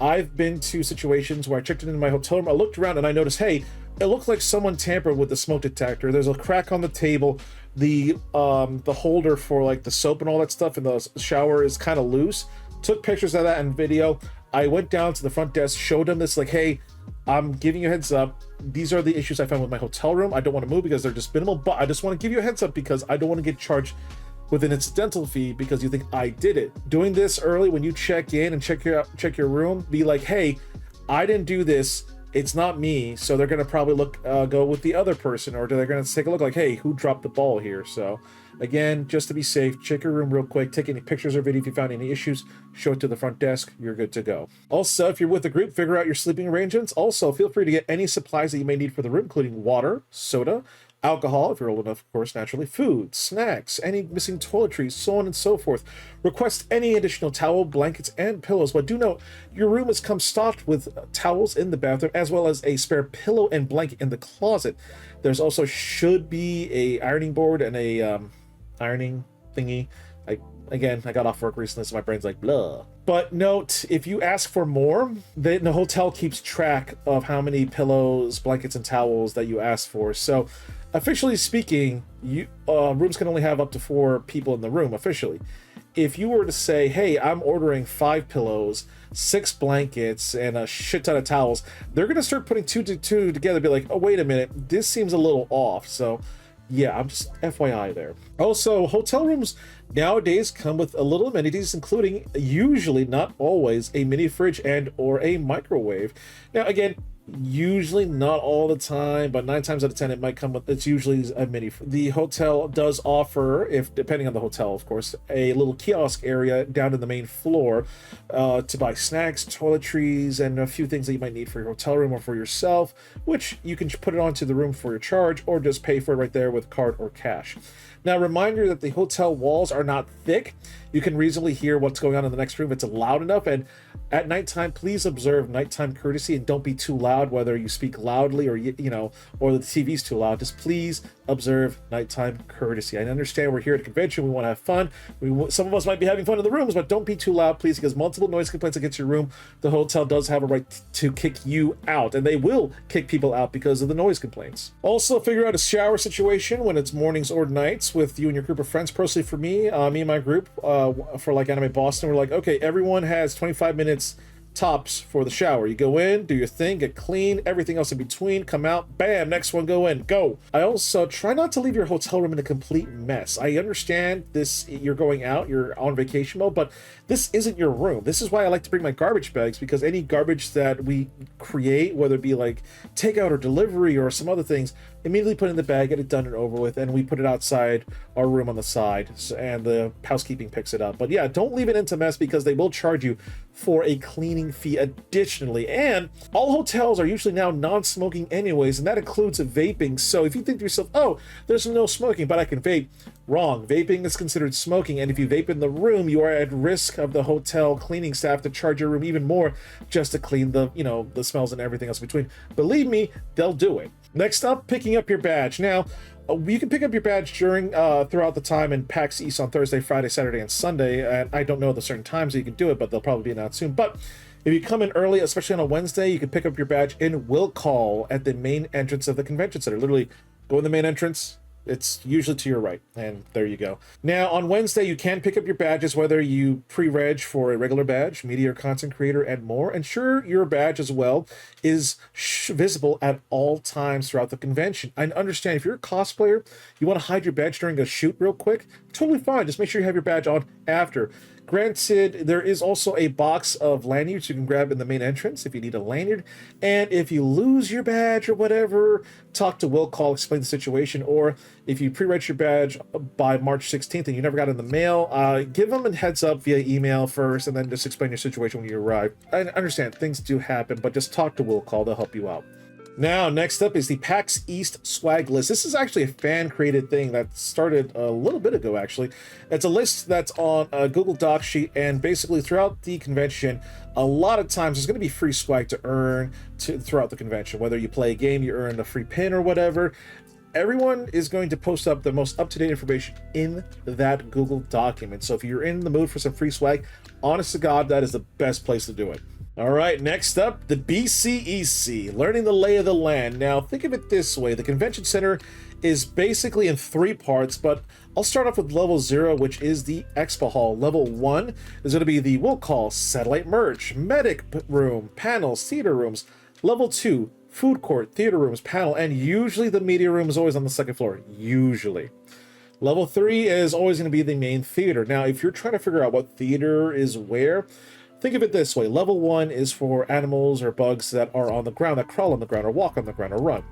I've been to situations where I checked into my hotel room, I looked around and I noticed, hey, it looked like someone tampered with the smoke detector. There's a crack on the table. The holder for like the soap and all that stuff in the shower is kind of loose. Took pictures of that and video. I went down to the front desk, showed them this, like, hey, I'm giving you a heads up. These are the issues I found with my hotel room. I don't want to move because they're just minimal, but I just want to give you a heads up because I don't want to get charged with an incidental fee because you think I did it. Doing this early when you check in and check your room, be like, hey, I didn't do this. It's not me. So they're gonna probably go with the other person, or they're gonna take a look like, hey, who dropped the ball here? So again, just to be safe, check your room real quick, take any pictures or video. If you found any issues, show it to the front desk. You're good to go. Also, if you're with a group, figure out your sleeping arrangements. Also, feel free to get any supplies that you may need for the room, including water, soda, alcohol, if you're old enough, of course, naturally, food, snacks, any missing toiletries, so on and so forth. Request any additional towel, blankets, and pillows. But do note, your room has come stocked with towels in the bathroom, as well as a spare pillow and blanket in the closet. There's also should be a ironing board and a ironing thingy. I got off work recently, so my brain's like, blah. But note, if you ask for more, the hotel keeps track of how many pillows, blankets, and towels that you ask for. So officially speaking, rooms can only have up to 4 people in the room officially. If you were to say, hey, I'm ordering 5 pillows, 6 blankets, and a shit ton of towels, they're going to start putting 2 to 2 together, be like, oh, wait a minute, this seems a little off. So yeah, I'm just FYI there. Also, hotel rooms nowadays come with a little amenities, including, usually, not always, a mini fridge and or a microwave. Now, again, usually not all the time, but 9 times out of 10 it might come with, it's usually a mini. The hotel does offer, if depending on the hotel of course, a little kiosk area down in the main floor to buy snacks, toiletries, and a few things that you might need for your hotel room or for yourself, which you can put it onto the room for your charge or just pay for it right there with card or cash. Now, reminder that the hotel walls are not thick. You can reasonably hear what's going on in the next room if it's loud enough. And at nighttime, please observe nighttime courtesy and don't be too loud, whether you speak loudly or, or the TV's too loud. Just please observe nighttime courtesy. I understand we're here at a convention. We want to have fun. Some of us might be having fun in the rooms, but don't be too loud, please, because multiple noise complaints against your room, the hotel does have a right to kick you out, and they will kick people out because of the noise complaints. Also, figure out a shower situation when it's mornings or nights with you and your group of friends. Personally, for me and my group, for like Anime Boston, we're like, okay, everyone has 25 minutes tops for the shower. You go in, do your thing, get clean, everything else in between, come out, bam, next one, go in, go. I also try not to leave your hotel room in a complete mess. I understand this, you're going out, you're on vacation mode, but this isn't your room. This is why I like to bring my garbage bags, because any garbage that we create, whether it be like takeout or delivery or some other things, immediately put in the bag, get it done and over with, and we put it outside our room on the side, and the housekeeping picks it up. But yeah, don't leave it into mess because they will charge you for a cleaning fee additionally. And all hotels are usually now non-smoking anyways, and that includes vaping. So if you think to yourself, oh, there's no smoking, but I can vape, wrong. Vaping is considered smoking, and if you vape in the room, you are at risk of the hotel cleaning staff to charge your room even more just to clean the, the smells and everything else between. Believe me, they'll do it. Next up, picking up your badge. Now, you can pick up your badge during throughout the time in PAX East on Thursday, Friday, Saturday, and Sunday. And I don't know the certain times that you can do it, but they'll probably be announced soon. But if you come in early, especially on a Wednesday, you can pick up your badge in will call at the main entrance of the convention center. Literally, go in the main entrance. It's usually to your right, and there you go. Now, on Wednesday, you can pick up your badges, whether you pre-reg for a regular badge, media or content creator, and more. Ensure your badge as well is visible at all times throughout the convention. I understand if you're a cosplayer, you want to hide your badge during a shoot real quick, totally fine. Just make sure you have your badge on after. Granted, there is also a box of lanyards you can grab in the main entrance if you need a lanyard. And if you lose your badge or whatever, talk to Will Call, explain the situation. Or if you pre-reg your badge by March 16th and you never got it in the mail, give them a heads up via email first and then just explain your situation when you arrive. I understand things do happen, but just talk to Will Call, they'll help you out. Now, next up is the PAX East swag list. This is actually a fan-created thing that started a little bit ago, actually. It's a list that's on a Google Doc sheet, and basically throughout the convention, a lot of times there's going to be free swag to earn throughout the convention. Whether you play a game, you earn a free pin or whatever. Everyone is going to post up the most up-to-date information in that Google document. So if you're in the mood for some free swag, honest to God, that is the best place to do it. All right, next up, the BCEC, learning the lay of the land. Now, think of it this way. The convention center is basically in 3 parts, but I'll start off with level 0, which is the expo hall. Level 1 is going to be the will call, satellite merch, medic room, panels, theater rooms. Level 2, food court, theater rooms, panel, and usually the media room is always on the second floor. Usually. Level 3 is always going to be the main theater. Now, if you're trying to figure out what theater is where, think of it this way. Level 1 is for animals or bugs that are on the ground, that crawl on the ground or walk on the ground or run.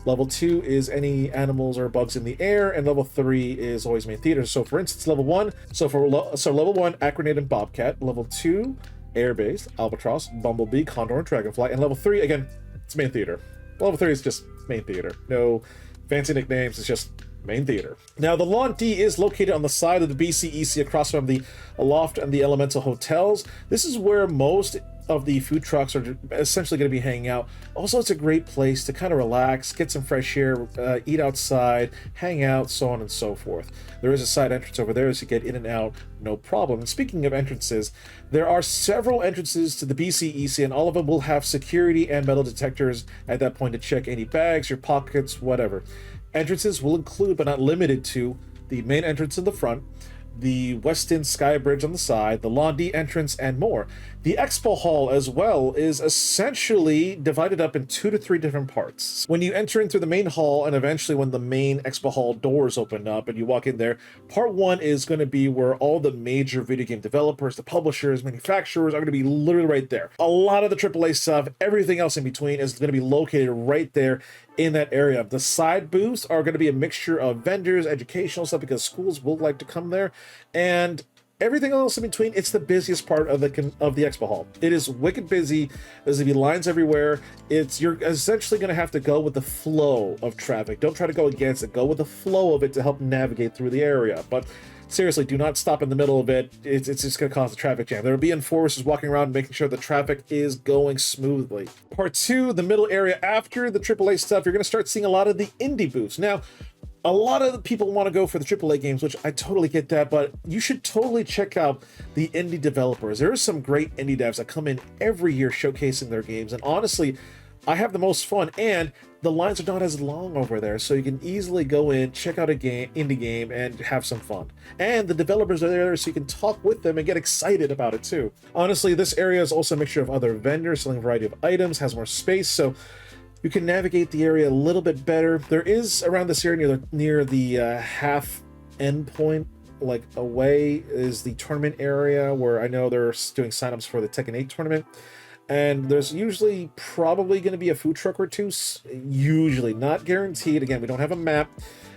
Level 2 is any animals or bugs in the air, and level 3 is always main theater. So for instance, level 1, level 1, Acronate and Bobcat. Level 2, Airbase, Albatross, Bumblebee, Condor, and Dragonfly. And level 3, again, it's main theater. Level 3 is just main theater. No fancy nicknames, it's just main theater. Now, the Lawn D is located on the side of the BCEC across from the Aloft and the Elemental hotels. This is where most of the food trucks are essentially going to be hanging out. Also, it's a great place to kind of relax, get some fresh air, eat outside, hang out, so on and so forth. There is a side entrance over there so you get in and out, no problem. And speaking of entrances, there are several entrances to the BCEC, and all of them will have security and metal detectors at that point to check any bags, your pockets, whatever. Entrances will include, but not limited to, the main entrance in the front, the Westin Sky Bridge on the side, the Lawn D entrance, and more. The expo hall as well is essentially divided up in 2 to 3 different parts. When you enter in through the main hall, and eventually when the main expo hall doors open up and you walk in there, part 1 is going to be where all the major video game developers, the publishers, manufacturers are going to be literally right there. A lot of the AAA stuff, everything else in between is going to be located right there in that area. The side booths are going to be a mixture of vendors, educational stuff, because schools will like to come there, and everything else in between. It's the busiest part of the expo hall. It is wicked busy. There's gonna be lines everywhere. You're essentially gonna have to go with the flow of traffic. Don't try to go against it. Go with the flow of it to help navigate through the area. But seriously, do not stop in the middle of it. It's just going to cause a traffic jam. There will be enforcers walking around making sure the traffic is going smoothly. Part 2, the middle area. After the AAA stuff, you're going to start seeing a lot of the indie booths. Now, a lot of the people want to go for the AAA games, which I totally get that, but you should totally check out the indie developers. There are some great indie devs that come in every year showcasing their games, and honestly, I have the most fun, and the lines are not as long over there, so you can easily go in, check out a indie game, and have some fun. And the developers are there, so you can talk with them and get excited about it too. Honestly, this area is also a mixture of other vendors selling a variety of items, has more space, so you can navigate the area a little bit better. There is around this area near the half end point, like away, is the tournament area where I know they're doing signups for the Tekken 8 tournament. And there's usually probably going to be a food truck or two, usually, not guaranteed. Again, we don't have a map.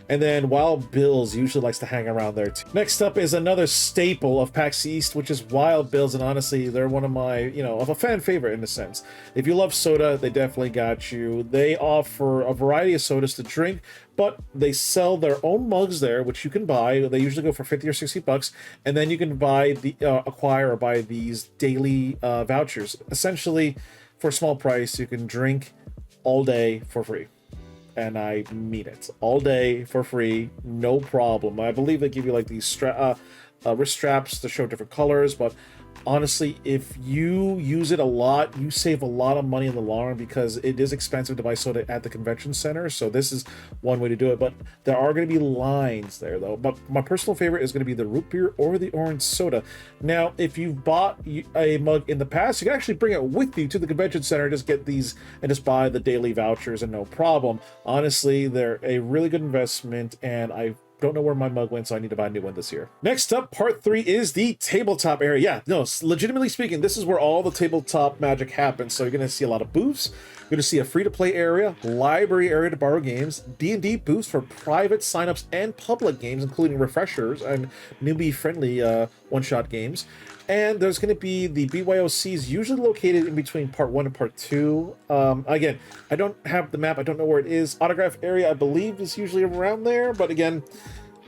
And then Wild Bill's usually likes to hang around there too. Next up is another staple of PAX East, which is Wild Bill's, and honestly, they're one of my, of a fan favorite in a sense. If you love soda, they definitely got you. They offer a variety of sodas to drink, but they sell their own mugs there, which you can buy. They usually go for 50 or 60 bucks, and then you can buy acquire or buy these daily vouchers. Essentially, for a small price, you can drink all day for free. And I mean it. All day for free, no problem. I believe they give you like these wrist straps to show different colors, but honestly, if you use it a lot, you save a lot of money in the long run, because it is expensive to buy soda at the convention center. So this is one way to do it, but there are going to be lines there though. But my personal favorite is going to be the root beer or the orange soda. Now, if you've bought a mug in the past, you can actually bring it with you to the convention center, just get these and just buy the daily vouchers and no problem. Honestly, they're a really good investment, and I don't know where my mug went, so I need to buy a new one this year. Next up, part 3 is the tabletop area. Yeah, no, legitimately speaking, this is where all the tabletop magic happens. So you're going to see a lot of booths. You're going to see a free-to-play area, library area to borrow games, D&D booths for private signups and public games, including refreshers and newbie-friendly one-shot games. And there's going to be the BYOCs, usually located in between part 1 and part 2. Again, I don't have the map. I don't know where it is. Autograph area, I believe, is usually around there. But again,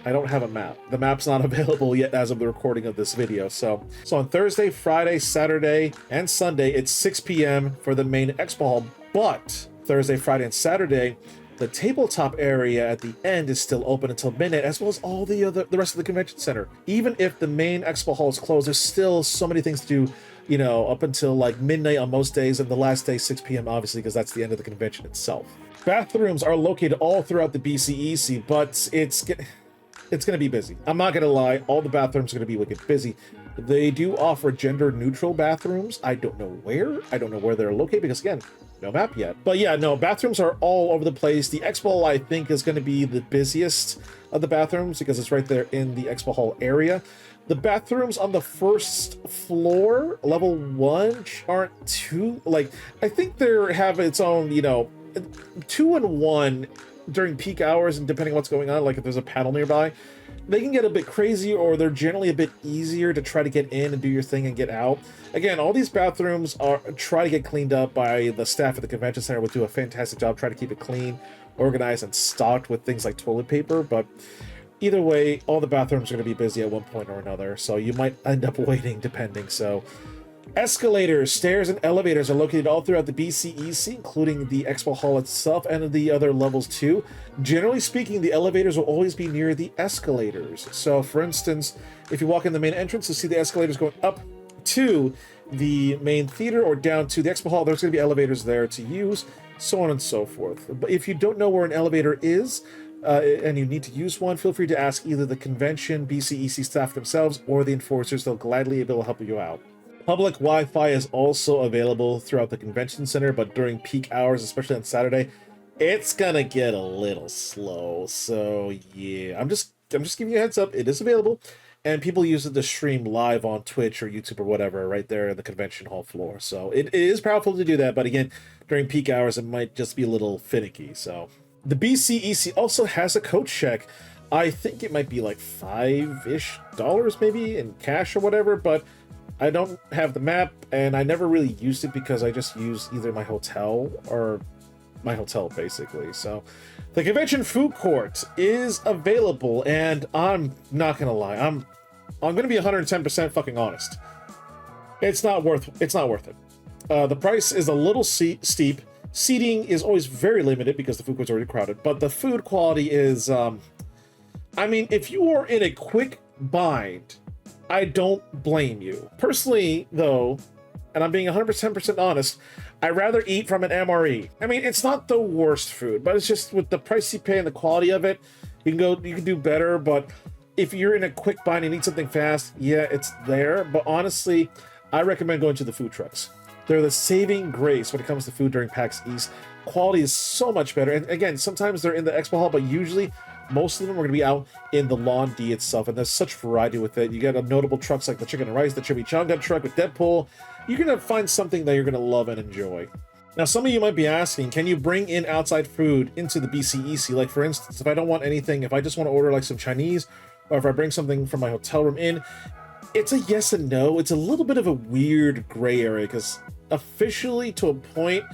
I don't have a map. The map's not available yet as of the recording of this video. So on Thursday, Friday, Saturday, and Sunday, it's 6 p.m. for the main expo hall. But Thursday, Friday, and Saturday, the tabletop area at the end is still open until midnight, as well as all the rest of the convention center. Even if the main expo hall is closed, there's still so many things to do, up until like midnight on most days, and the last day 6 p.m. obviously, because that's the end of the convention itself. Bathrooms are located all throughout the BCEC, but it's going to be busy. I'm not going to lie, all the bathrooms are going to be wicked busy. They do offer gender neutral bathrooms. I don't know where they're located, because again, no map yet. But yeah, no, bathrooms are all over the place. The expo hall, I think, is going to be the busiest of the bathrooms because it's right there in the expo hall area. The bathrooms on the first floor, level 1, aren't too, like, I think they have its own, 2 and 1 during peak hours, and depending on what's going on, like if there's a panel nearby, they can get a bit crazy, or they're generally a bit easier to try to get in and do your thing and get out. Again, all these bathrooms are try to get cleaned up by the staff at the convention center, would do a fantastic job trying to keep it clean, organized, and stocked with things like toilet paper. But either way, all the bathrooms are going to be busy at one point or another, so you might end up waiting depending. So escalators, stairs, and elevators are located all throughout the BCEC, including the expo hall itself and the other levels too. Generally speaking, the elevators will always be near the escalators. So for instance, if you walk in the main entrance, you'll see the escalators going up to the main theater or down to the expo hall. There's going to be elevators there to use, so on and so forth. But if you don't know where an elevator is, and you need to use one, feel free to ask either the convention, BCEC staff themselves, or the enforcers. They'll gladly be able to help you out. Public Wi-Fi is also available throughout the convention center, but during peak hours, especially on Saturday, it's gonna get a little slow. So yeah, I'm just giving you a heads up. It is available, and people use it to stream live on Twitch or YouTube or whatever right there in the convention hall floor. So it is powerful to do that, but again, during peak hours, it might just be a little finicky. So the BCEC also has a coach check. I think it might be like $5-ish maybe in cash or whatever, but I don't have the map, and I never really used it because I just use either my hotel or my hotel, basically. So the convention food court is available, and I'm not gonna lie, I'm gonna be 110% fucking honest. It's not worth it. The price is a little steep. Seating is always very limited because the food court's already crowded, but the food quality is, I mean, if you are in a quick bind, I don't blame you. Personally, though, and I'm being 100% honest, I'd rather eat from an MRE. I mean, it's not the worst food, but it's just with the price you pay and the quality of it, you can do better. But if you're in a quick bind and need something fast, yeah, it's there. But honestly, I recommend going to the food trucks. They're the saving grace when it comes to food during PAX East. Quality is so much better. And again, sometimes they're in the expo hall, but usually most of them are going to be out in the Lawn D itself, and there's such variety with it. You got notable trucks like the Chicken and Rice, the Chimichanga truck with Deadpool. You're going to find something that you're going to love and enjoy. Now, some of you might be asking, can you bring in outside food into the BCEC? Like, for instance, if I don't want anything, if I just want to order like some Chinese, or if I bring something from my hotel room in, it's a yes and no. It's a little bit of a weird gray area because officially, to a point,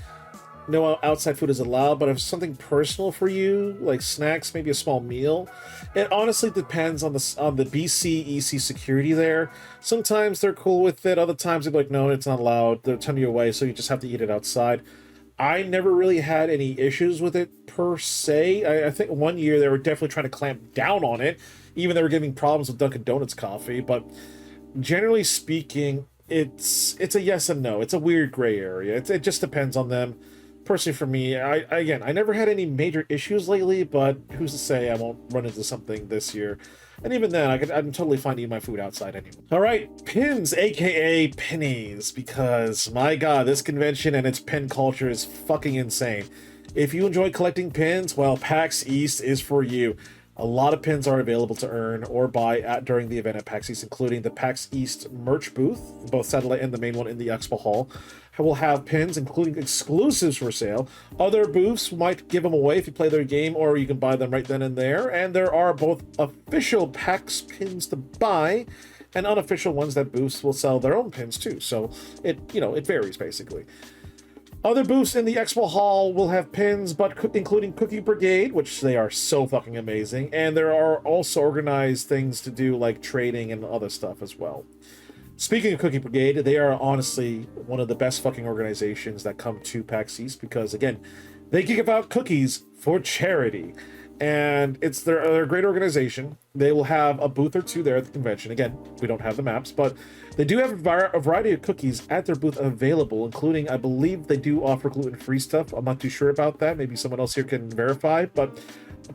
no outside food is allowed, but if something personal for you, like snacks, maybe a small meal, it honestly depends on the BCEC security there. Sometimes they're cool with it, other times they're like, no, it's not allowed, they'll turn you away, so you just have to eat it outside. I never really had any issues with it per se. I think one year they were definitely trying to clamp down on it, even they were giving problems with Dunkin' Donuts coffee, but generally speaking, it's a yes and no. It's a weird gray area. It just depends on them. Personally, for me, I never had any major issues lately, but who's to say I won't run into something this year? And even then, I'm totally fine eating my food outside anyway. All right, pins, aka pennies, because my god, this convention and its pin culture is fucking insane. If you enjoy collecting pins, well, PAX East is for you. A lot of pins are available to earn or buy during the event at PAX East, including the PAX East merch booth, both satellite and the main one in the Expo Hall. Will have pins, including exclusives for sale. Other booths might give them away if you play their game, or you can buy them right then and there. And there are both official PAX pins to buy and unofficial ones that booths will sell their own pins too. So it varies basically. Other booths in the Expo Hall will have pins, but including Cookie Brigade, which they are so fucking amazing. And there are also organized things to do like trading and other stuff as well. Speaking of Cookie Brigade, they are honestly one of the best fucking organizations that come to PAX East because, again, they give out cookies for charity. And they're a great organization. They will have a booth or two there at the convention. Again, we don't have the maps, but they do have a variety of cookies at their booth available, including, I believe they do offer gluten-free stuff. I'm not too sure about that. Maybe someone else here can verify, but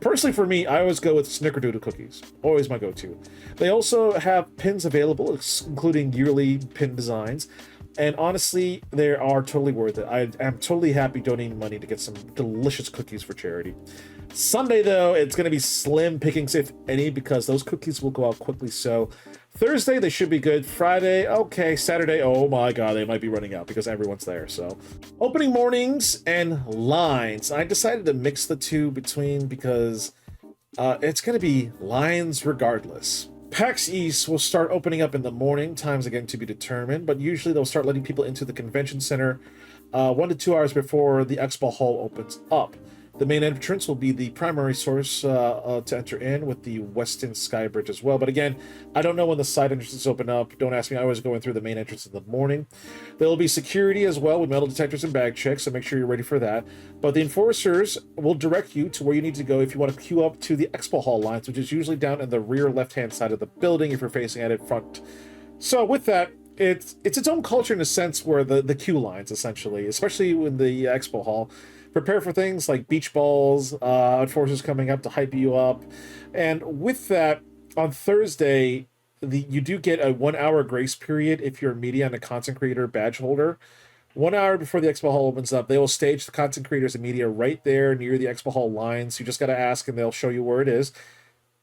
personally for me, I always go with Snickerdoodle cookies. Always my go-to. They also have pins available, including yearly pin designs. And honestly, they are totally worth it. I am totally happy donating money to get some delicious cookies for charity. Sunday, though, it's going to be slim pickings, if any, because those cookies will go out quickly. So Thursday, they should be good. Friday, okay. Saturday, oh my God, they might be running out because everyone's there. So opening mornings and lines. I decided to mix the two because it's going to be lines regardless. PAX East will start opening up in the morning, times again to be determined, but usually they'll start letting people into the convention center 1 to 2 hours before the expo hall opens up. The main entrance will be the primary source to enter in, with the Weston Sky Bridge as well. But again, I don't know when the side entrances open up. Don't ask me. I always go in through the main entrance in the morning. There will be security as well with metal detectors and bag checks, so make sure you're ready for that. But the enforcers will direct you to where you need to go if you want to queue up to the expo hall lines, which is usually down in the rear left-hand side of the building if you're facing at it front. So with that, it's its own culture in a sense, where the queue lines, essentially, especially in the expo hall, prepare for things like beach balls, enforcers coming up to hype you up. And with that, on Thursday, you do get a 1 hour grace period if you're a media and a content creator badge holder. 1 hour before the expo hall opens up, they will stage the content creators and media right there near the expo hall lines. You just got to ask and they'll show you where it is.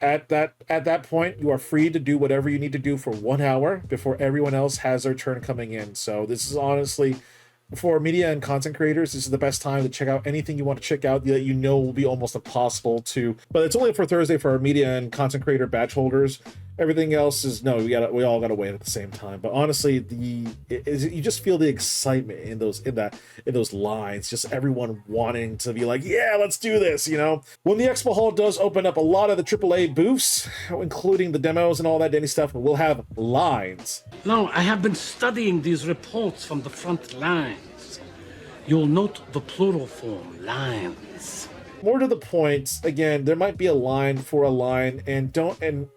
At that point, you are free to do whatever you need to do for 1 hour before everyone else has their turn coming in. So this is honestly, for media and content creators, this is the best time to check out anything you want to check out that you know will be almost impossible to. But it's only for Thursday for our media and content creator badge holders. Everything else is no. We all gotta wait at the same time. But honestly, you just feel the excitement in those lines. Just everyone wanting to be like, yeah, let's do this. You know, when the expo hall does open up, a lot of the AAA booths, including the demos and all that Denny stuff, will have lines. No, I have been studying these reports from the front lines. You'll note the plural form, lines. More to the point, again, there might be a line for a line, and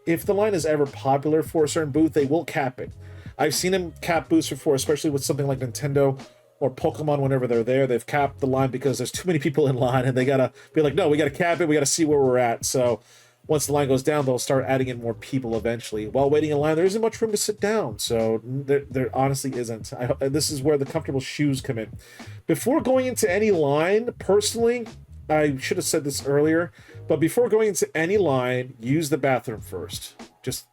if the line is ever popular for a certain booth, they will cap it. I've seen them cap booths before, especially with something like Nintendo or Pokemon. Whenever they're there, they've capped the line because there's too many people in line, and they gotta be like, no, we gotta cap it, we gotta see where we're at. So once the line goes down, they'll start adding in more people eventually. While waiting in line, there isn't much room to sit down, so there honestly isn't. This is where the comfortable shoes come in. Before going into any line, personally, I should have said this earlier, but before going into any line, use the bathroom first. Just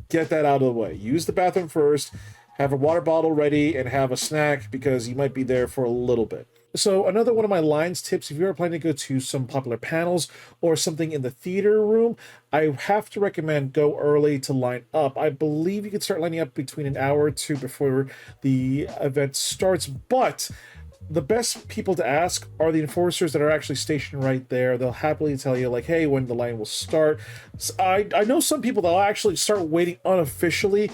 get that out of the way. Use the bathroom first, have a water bottle ready, and have a snack because you might be there for a little bit. So another one of my lines tips, if you're planning to go to some popular panels or something in the theater room, I have to recommend go early to line up. I believe you can start lining up between an hour or two before the event starts, but the best people to ask are the enforcers that are actually stationed right there. They'll happily tell you, like, hey, when the line will start. So I know some people that'll actually start waiting unofficially,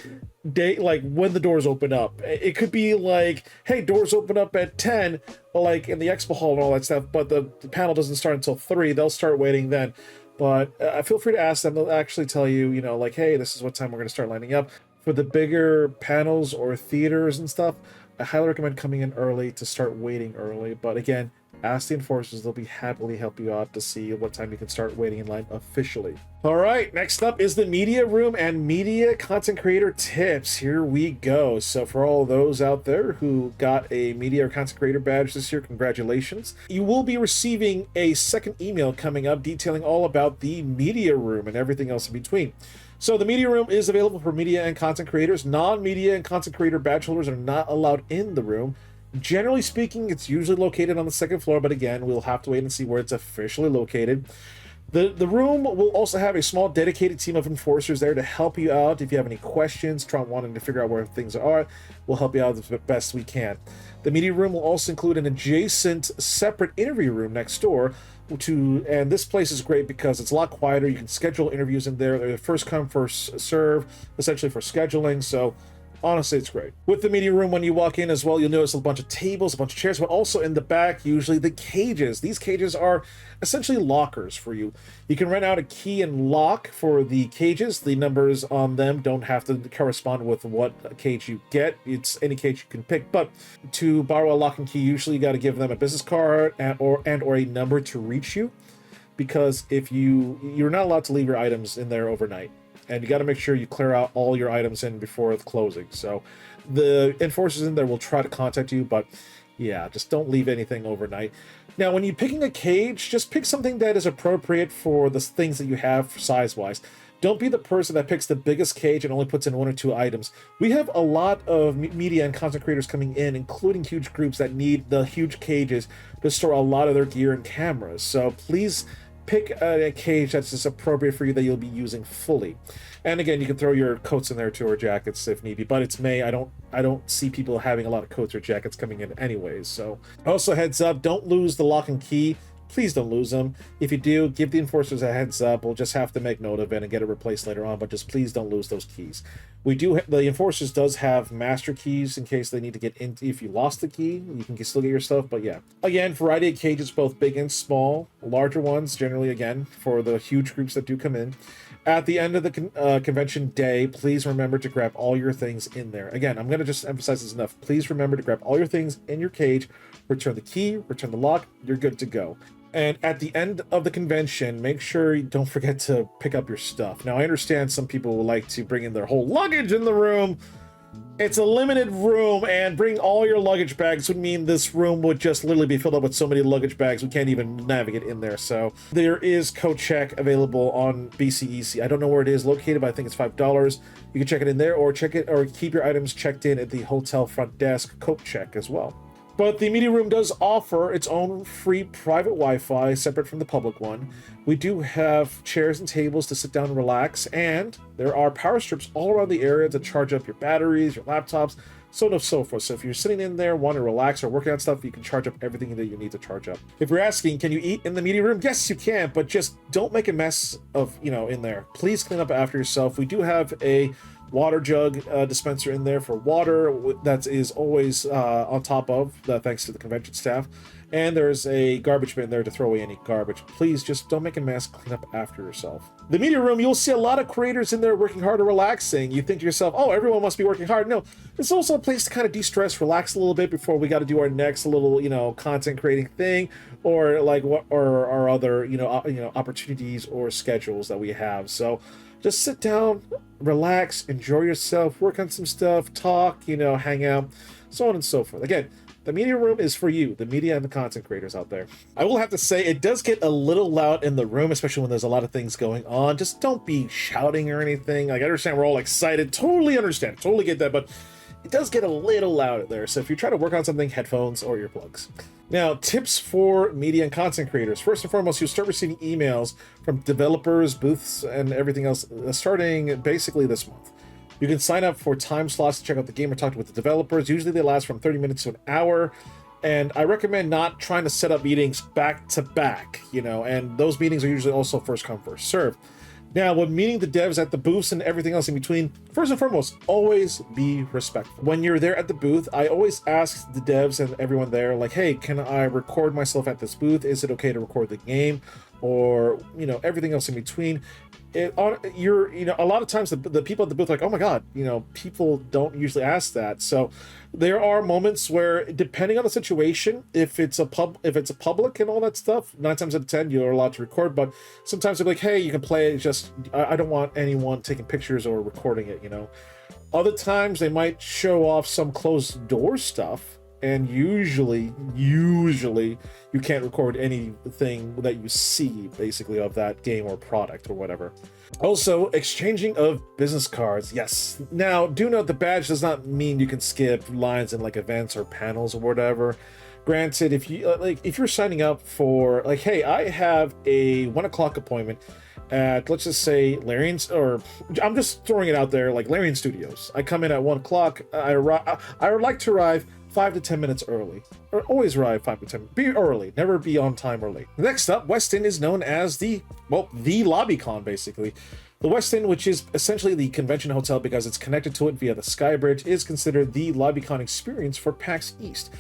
like when the doors open up. It could be like, hey, doors open up at 10, like in the expo hall and all that stuff, but the panel doesn't start until 3. They'll start waiting then. But feel free to ask them. They'll actually tell you, like, hey, this is what time we're going to start lining up. For the bigger panels or theaters and stuff, I highly recommend coming in early to start waiting early. But again, ask the enforcers. They'll be happily help you out to see what time you can start waiting in line officially. All right, next up is the media room and media content creator tips. Here we go. So for all those out there who got a media or content creator badge this year, congratulations. You will be receiving a second email coming up detailing all about the media room and everything else in between. So the media room is available for media and content creators. Non-media and content creator badge holders are not allowed in the room. Generally speaking, it's usually located on the second floor, but again, we'll have to wait and see where it's officially located. The room will also have a small dedicated team of enforcers there to help you out if you have any questions, wanting to figure out where things are. We'll help you out the best we can. The media room will also include an adjacent separate interview room next door, and this place is great because it's a lot quieter. You can schedule interviews in there. They're first come, first serve, essentially for scheduling. So honestly, it's great. With the media room, when you walk in as well, you'll notice a bunch of tables, a bunch of chairs, but also in the back, usually the cages. These cages are essentially lockers for you. You can rent out a key and lock for the cages. The numbers on them don't have to correspond with what cage you get. It's any cage you can pick, but to borrow a lock and key, usually you got to give them a business card or a number to reach you, because if you're not allowed to leave your items in there overnight. and you got to make sure you clear out all your items in before the closing. So the enforcers in there will try to contact you, but yeah, just don't leave anything overnight. Now, when you're picking a cage, just pick something that is appropriate for the things that you have size-wise. Don't be the person that picks the biggest cage and only puts in 1 or 2 items. We have a lot of media and content creators coming in, including huge groups that need the huge cages to store a lot of their gear and cameras. So please pick a cage that's just appropriate for you that you'll be using fully. And again, you can throw your coats in there too, or jackets if need be. But it's May. I don't see people having a lot of coats or jackets coming in anyways. So also heads up, don't lose the lock and key. Please don't lose them. If you do, give the enforcers a heads up. We'll just have to make note of it and get it replaced later on, but just please don't lose those keys. The enforcers does have master keys in case they need to get in. If you lost the key, you can still get your stuff, but yeah. Again, variety of cages, both big and small. Larger ones, generally, again, for the huge groups that do come in. At the end of the convention day, please remember to grab all your things in there. Again, I'm going to just emphasize this enough. Please remember to grab all your things in your cage, return the key, return the lock, you're good to go. And at the end of the convention, make sure you don't forget to pick up your stuff. Now, I understand some people would like to bring in their whole luggage in the room. It's a limited room, and bring all your luggage bags would mean this room would just literally be filled up with so many luggage bags we can't even navigate in there. So there is code check available on BCEC. I don't know where it is located, but I think it's $5. You can check it in there, or keep your items checked in at the hotel front desk code check as well. But the media room does offer its own free private Wi-Fi, separate from the public one. We do have chairs and tables to sit down and relax, and there are power strips all around the area to charge up your batteries, your laptops, so on and so forth. So if you're sitting in there, want to relax or work on stuff, you can charge up everything that you need to charge up. If you're asking, can you eat in the media room? Yes, you can, but just don't make a mess of, in there. Please clean up after yourself. We do have a water jug dispenser in there for water that is always on top of, thanks to the convention staff. And there's a garbage bin there to throw away any garbage. Please just don't make a mess, clean up after yourself. The media room, you'll see a lot of creators in there working hard and relaxing. You think to yourself, oh, everyone must be working hard. No, it's also a place to kind of de-stress, relax a little bit before we got to do our next little, content creating thing, or like what or our other, opportunities or schedules that we have. So just sit down, relax, enjoy yourself, work on some stuff, talk, hang out, so on and so forth. Again, the media room is for you, the media and the content creators out there. I will have to say, it does get a little loud in the room, especially when there's a lot of things going on. Just don't be shouting or anything. Like, I understand we're all excited. Totally understand. Totally get that. But it does get a little loud there. So if you try to work on something, headphones or earplugs. Now, tips for media and content creators. First and foremost, you'll start receiving emails from developers, booths, and everything else starting basically this month. You can sign up for time slots to check out the game or talk with the developers. Usually they last from 30 minutes to an hour. And I recommend not trying to set up meetings back to back, and those meetings are usually also first come, first serve. Now, when meeting the devs at the booths and everything else in between, first and foremost, always be respectful. When you're there at the booth, I always ask the devs and everyone there, like, hey, can I record myself at this booth? Is it okay to record the game? Or, everything else in between. A lot of times the people at the booth are like, oh my god, people don't usually ask that. So there are moments where, depending on the situation, if it's a public and all that stuff, 9 times out of 10 you're allowed to record. But sometimes they're like, hey, you can play it, just I don't want anyone taking pictures or recording it. Other times they might show off some closed door stuff, and usually you can't record anything that you see, basically, of that game or product or whatever. Also, exchanging of business cards. Yes. Now, do note the badge does not mean you can skip lines in like events or panels or whatever. Granted, if you're signing up for, like, hey, I have a 1:00 appointment at, let's just say, Larian's, or I'm just throwing it out there, like Larian Studios. I come in at 1:00. I would like to arrive 5 to 10 minutes early. Or always arrive 5 to 10. Be early. Never be on time or late. Next up, West End is known as the LobbyCon, basically. The West End, which is essentially the convention hotel because it's connected to it via the Sky Bridge, is considered the LobbyCon experience for PAX East.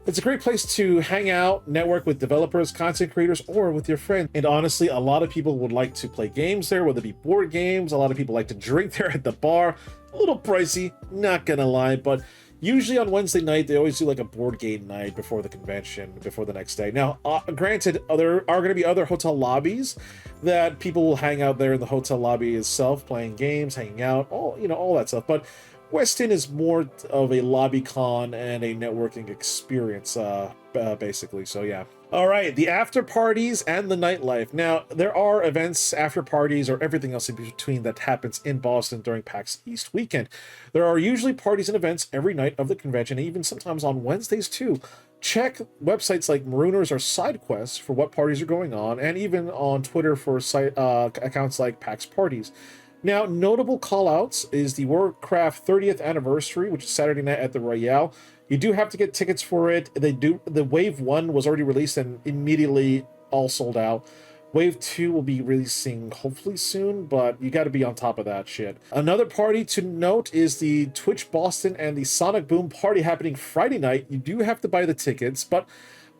It's a great place to hang out, network with developers, content creators, or with your friends. And honestly, a lot of people would like to play games there, whether it be board games. A lot of people like to drink there at the bar. A little pricey, not gonna lie, but Usually on Wednesday night, they always do like a board game night before the convention, before the next day. Now, granted, there are going to be other hotel lobbies that people will hang out there in the hotel lobby itself, playing games, hanging out, all that stuff. But Westin is more of a lobby con and a networking experience, basically. So yeah. All right, the after parties and the nightlife. Now, there are events, after parties, or everything else in between that happens in Boston during PAX East weekend. There are usually parties and events every night of the convention, and even sometimes on Wednesdays too. Check websites like Marooners or SideQuest for what parties are going on, and even on Twitter for accounts like PAX Parties. Now, notable callouts is the Warcraft 30th anniversary, which is Saturday night at the Royale. You do have to get tickets for it. The Wave 1 was already released and immediately all sold out. Wave 2 will be releasing hopefully soon, but you got to be on top of that shit. Another party to note is the Twitch Boston and the Sonic Boom party happening Friday night. You do have to buy the tickets, but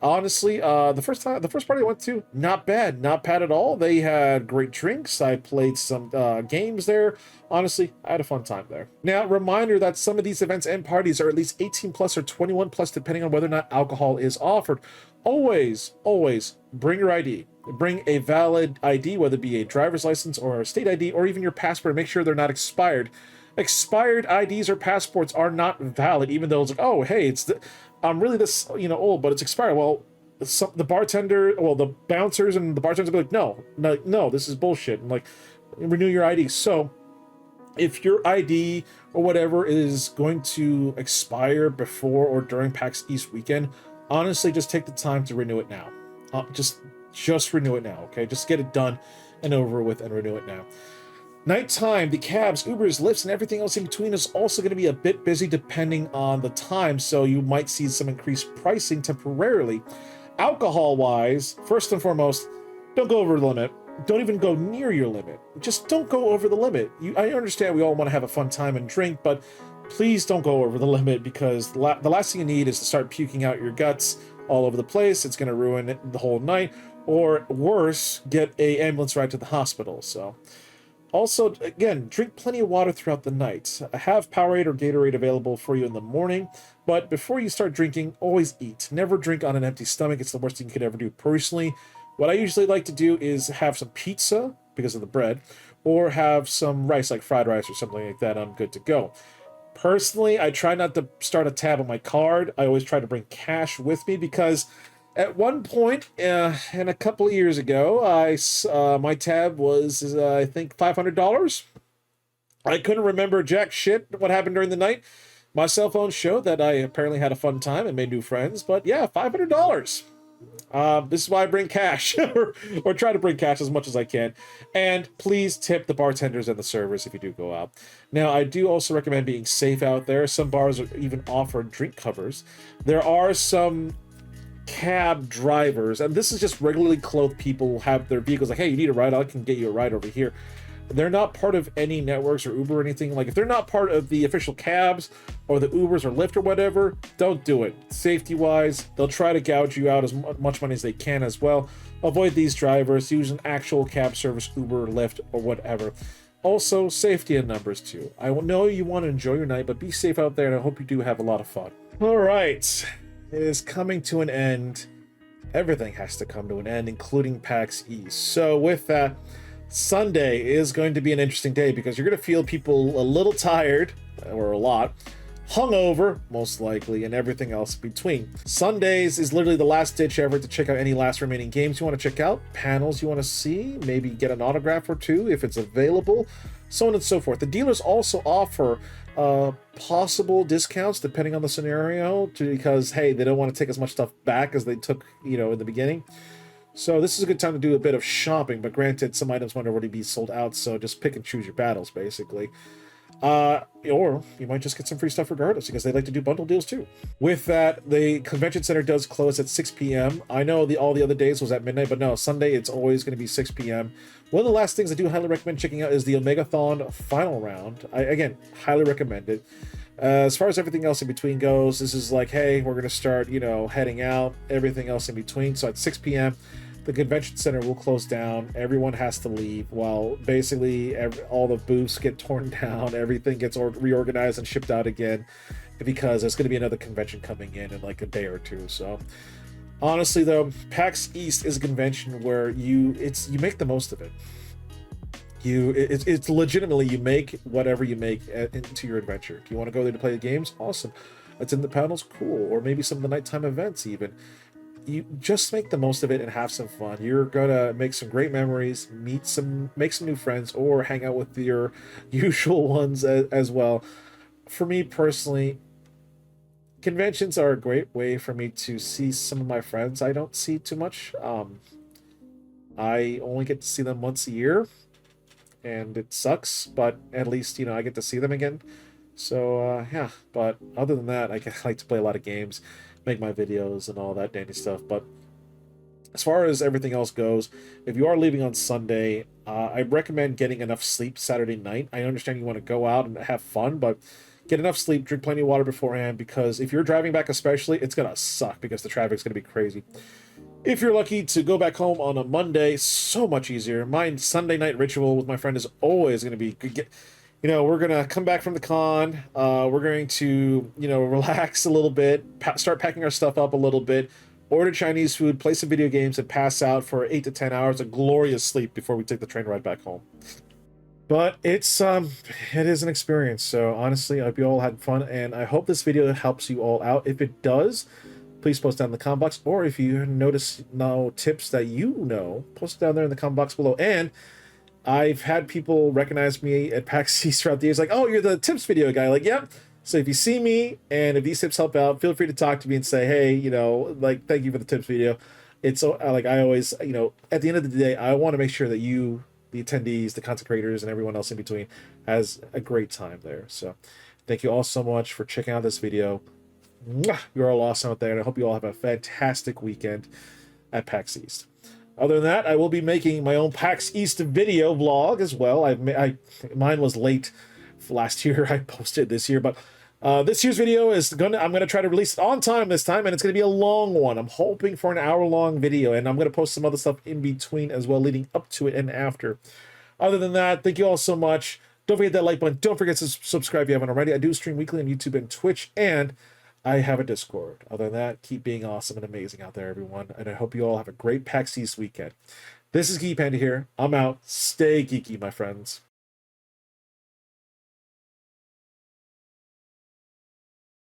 honestly, the first party I went to, not bad at all. They had great drinks. I played some games there. Honestly, I had a fun time there. Now, reminder that some of these events and parties are at least 18 plus or 21 plus, depending on whether or not alcohol is offered. Always bring your ID. Bring a valid ID, whether it be a driver's license or a state ID, or even your passport. Make sure they're not expired. Expired IDs or passports are not valid, even though it's like, oh, hey, I'm really this, old, but it's expired. Well, the bouncers and the bartenders will be like, no, this is bullshit. And like, renew your ID. So if your ID or whatever is going to expire before or during PAX East weekend, honestly, just take the time to renew it now. Just renew it now, okay? Just get it done and over with and renew it now. Nighttime, the cabs, Ubers, Lyfts, and everything else in between is also going to be a bit busy depending on the time, so you might see some increased pricing temporarily. Alcohol-wise, first and foremost, don't go over the limit. Don't even go near your limit. Just don't go over the limit. I understand we all want to have a fun time and drink, but please don't go over the limit, because the last thing you need is to start puking out your guts all over the place. It's going to ruin the whole night, or worse, get an ambulance ride to the hospital. So also, again, drink plenty of water throughout the night. Have Powerade or Gatorade available for you in the morning, but before you start drinking, always eat. Never drink on an empty stomach. It's the worst thing you could ever do. Personally, what I usually like to do is have some pizza, because of the bread, or have some rice, like fried rice or something like that. I'm good to go. Personally, I try not to start a tab on my card. I always try to bring cash with me, because at one point, and a couple of years ago, my tab was, I think, $500. I couldn't remember jack shit what happened during the night. My cell phone showed that I apparently had a fun time and made new friends, but yeah, $500. This is why I bring cash, or try to bring cash as much as I can. And please tip the bartenders and the servers if you do go out. Now, I do also recommend being safe out there. Some bars even offer drink covers. There are some cab drivers, and this is just regularly clothed people who have their vehicles like, hey, you need a ride, I can get you a ride over here. They're not part of any networks or Uber or anything. Like, if they're not part of the official cabs or the Ubers or Lyft or whatever, don't do it. Safety wise, they'll try to gouge you out as much money as they can as well. Avoid these drivers. Use an actual cab service, Uber, Lyft, or whatever. Also, safety in numbers too. I know you want to enjoy your night, but be safe out there, and I hope you do have a lot of fun. All right, it is coming to an end. Everything has to come to an end, including PAX East. So with that, Sunday is going to be an interesting day, because you're going to feel people a little tired, or a lot, hungover, most likely, and everything else in between. Sundays is literally the last ditch effort to check out any last remaining games you want to check out, panels you want to see, maybe get an autograph or two if it's available, so on and so forth. The dealers also offer possible discounts depending on the scenario, because hey, they don't want to take as much stuff back as they took, in the beginning. So this is a good time to do a bit of shopping, but granted, some items might already be sold out, so just pick and choose your battles, basically. Or you might just get some free stuff regardless, because they like to do bundle deals too. With that, the convention center does close at 6 p.m. I know all the other days was at midnight, but no, Sunday it's always going to be 6 p.m. One of the last things I do highly recommend checking out is the Omegathon final round. Again, highly recommend it. As far as everything else in between goes, this is like, hey, we're going to start, heading out, everything else in between. So at 6 p.m., the convention center will close down. Everyone has to leave, while basically all the booths get torn down. Everything gets reorganized and shipped out again. because there's going to be another convention coming in like a day or two. So honestly though, PAX East is a convention where you make the most of it. It's legitimately, you make whatever you make into your adventure. Do you want to go there to play the games? Awesome. Attend the panels? Cool. Or maybe some of the nighttime events even. You just make the most of it and have some fun. You're gonna make some great memories, make some new friends, or hang out with your usual ones as well. For me personally, conventions are a great way for me to see some of my friends I don't see too much. I only get to see them once a year, and it sucks, but at least, I get to see them again. So yeah, but other than that, I like to play a lot of games, make my videos and all that dandy stuff. But as far as everything else goes, if you are leaving on Sunday, I recommend getting enough sleep Saturday night. I understand you want to go out and have fun, but get enough sleep, drink plenty of water beforehand, because if you're driving back especially, it's going to suck because the traffic's going to be crazy. If you're lucky to go back home on a Monday, so much easier. My Sunday night ritual with my friend is always going to be, we're going to come back from the con. We're going to, relax a little bit, start packing our stuff up a little bit, order Chinese food, play some video games, and pass out for 8 to 10 hours of glorious sleep before we take the train ride back home. But it is an experience. So honestly, I hope you all had fun, and I hope this video helps you all out. If it does, please post down in the comment box, or if you notice tips that post it down there in the comment box below. And I've had people recognize me at PAX East throughout the years, like, oh, you're the tips video guy. Like, yep. So if you see me and if these tips help out, feel free to talk to me and say, hey, thank you for the tips video. It's like, I always, at the end of the day, I want to make sure that you, the attendees, the content creators, and everyone else in between has a great time there. So thank you all so much for checking out this video. You're all awesome out there, and I hope you all have a fantastic weekend at PAX East. Other than that, I will be making my own PAX East video vlog as well. Mine was late last year. I posted this year, but this year's video I'm gonna try to release it on time this time, and it's gonna be a long one. I'm hoping for an hour-long video, and I'm gonna post some other stuff in between as well, leading up to it and after. Other than that, thank you all so much. Don't forget that like button. Don't forget to subscribe if you haven't already. I do stream weekly on YouTube and Twitch, and I have a Discord. Other than that, keep being awesome and amazing out there, everyone. And I hope you all have a great PAX East weekend. This is Geeky Panda here. I'm out. Stay geeky, my friends.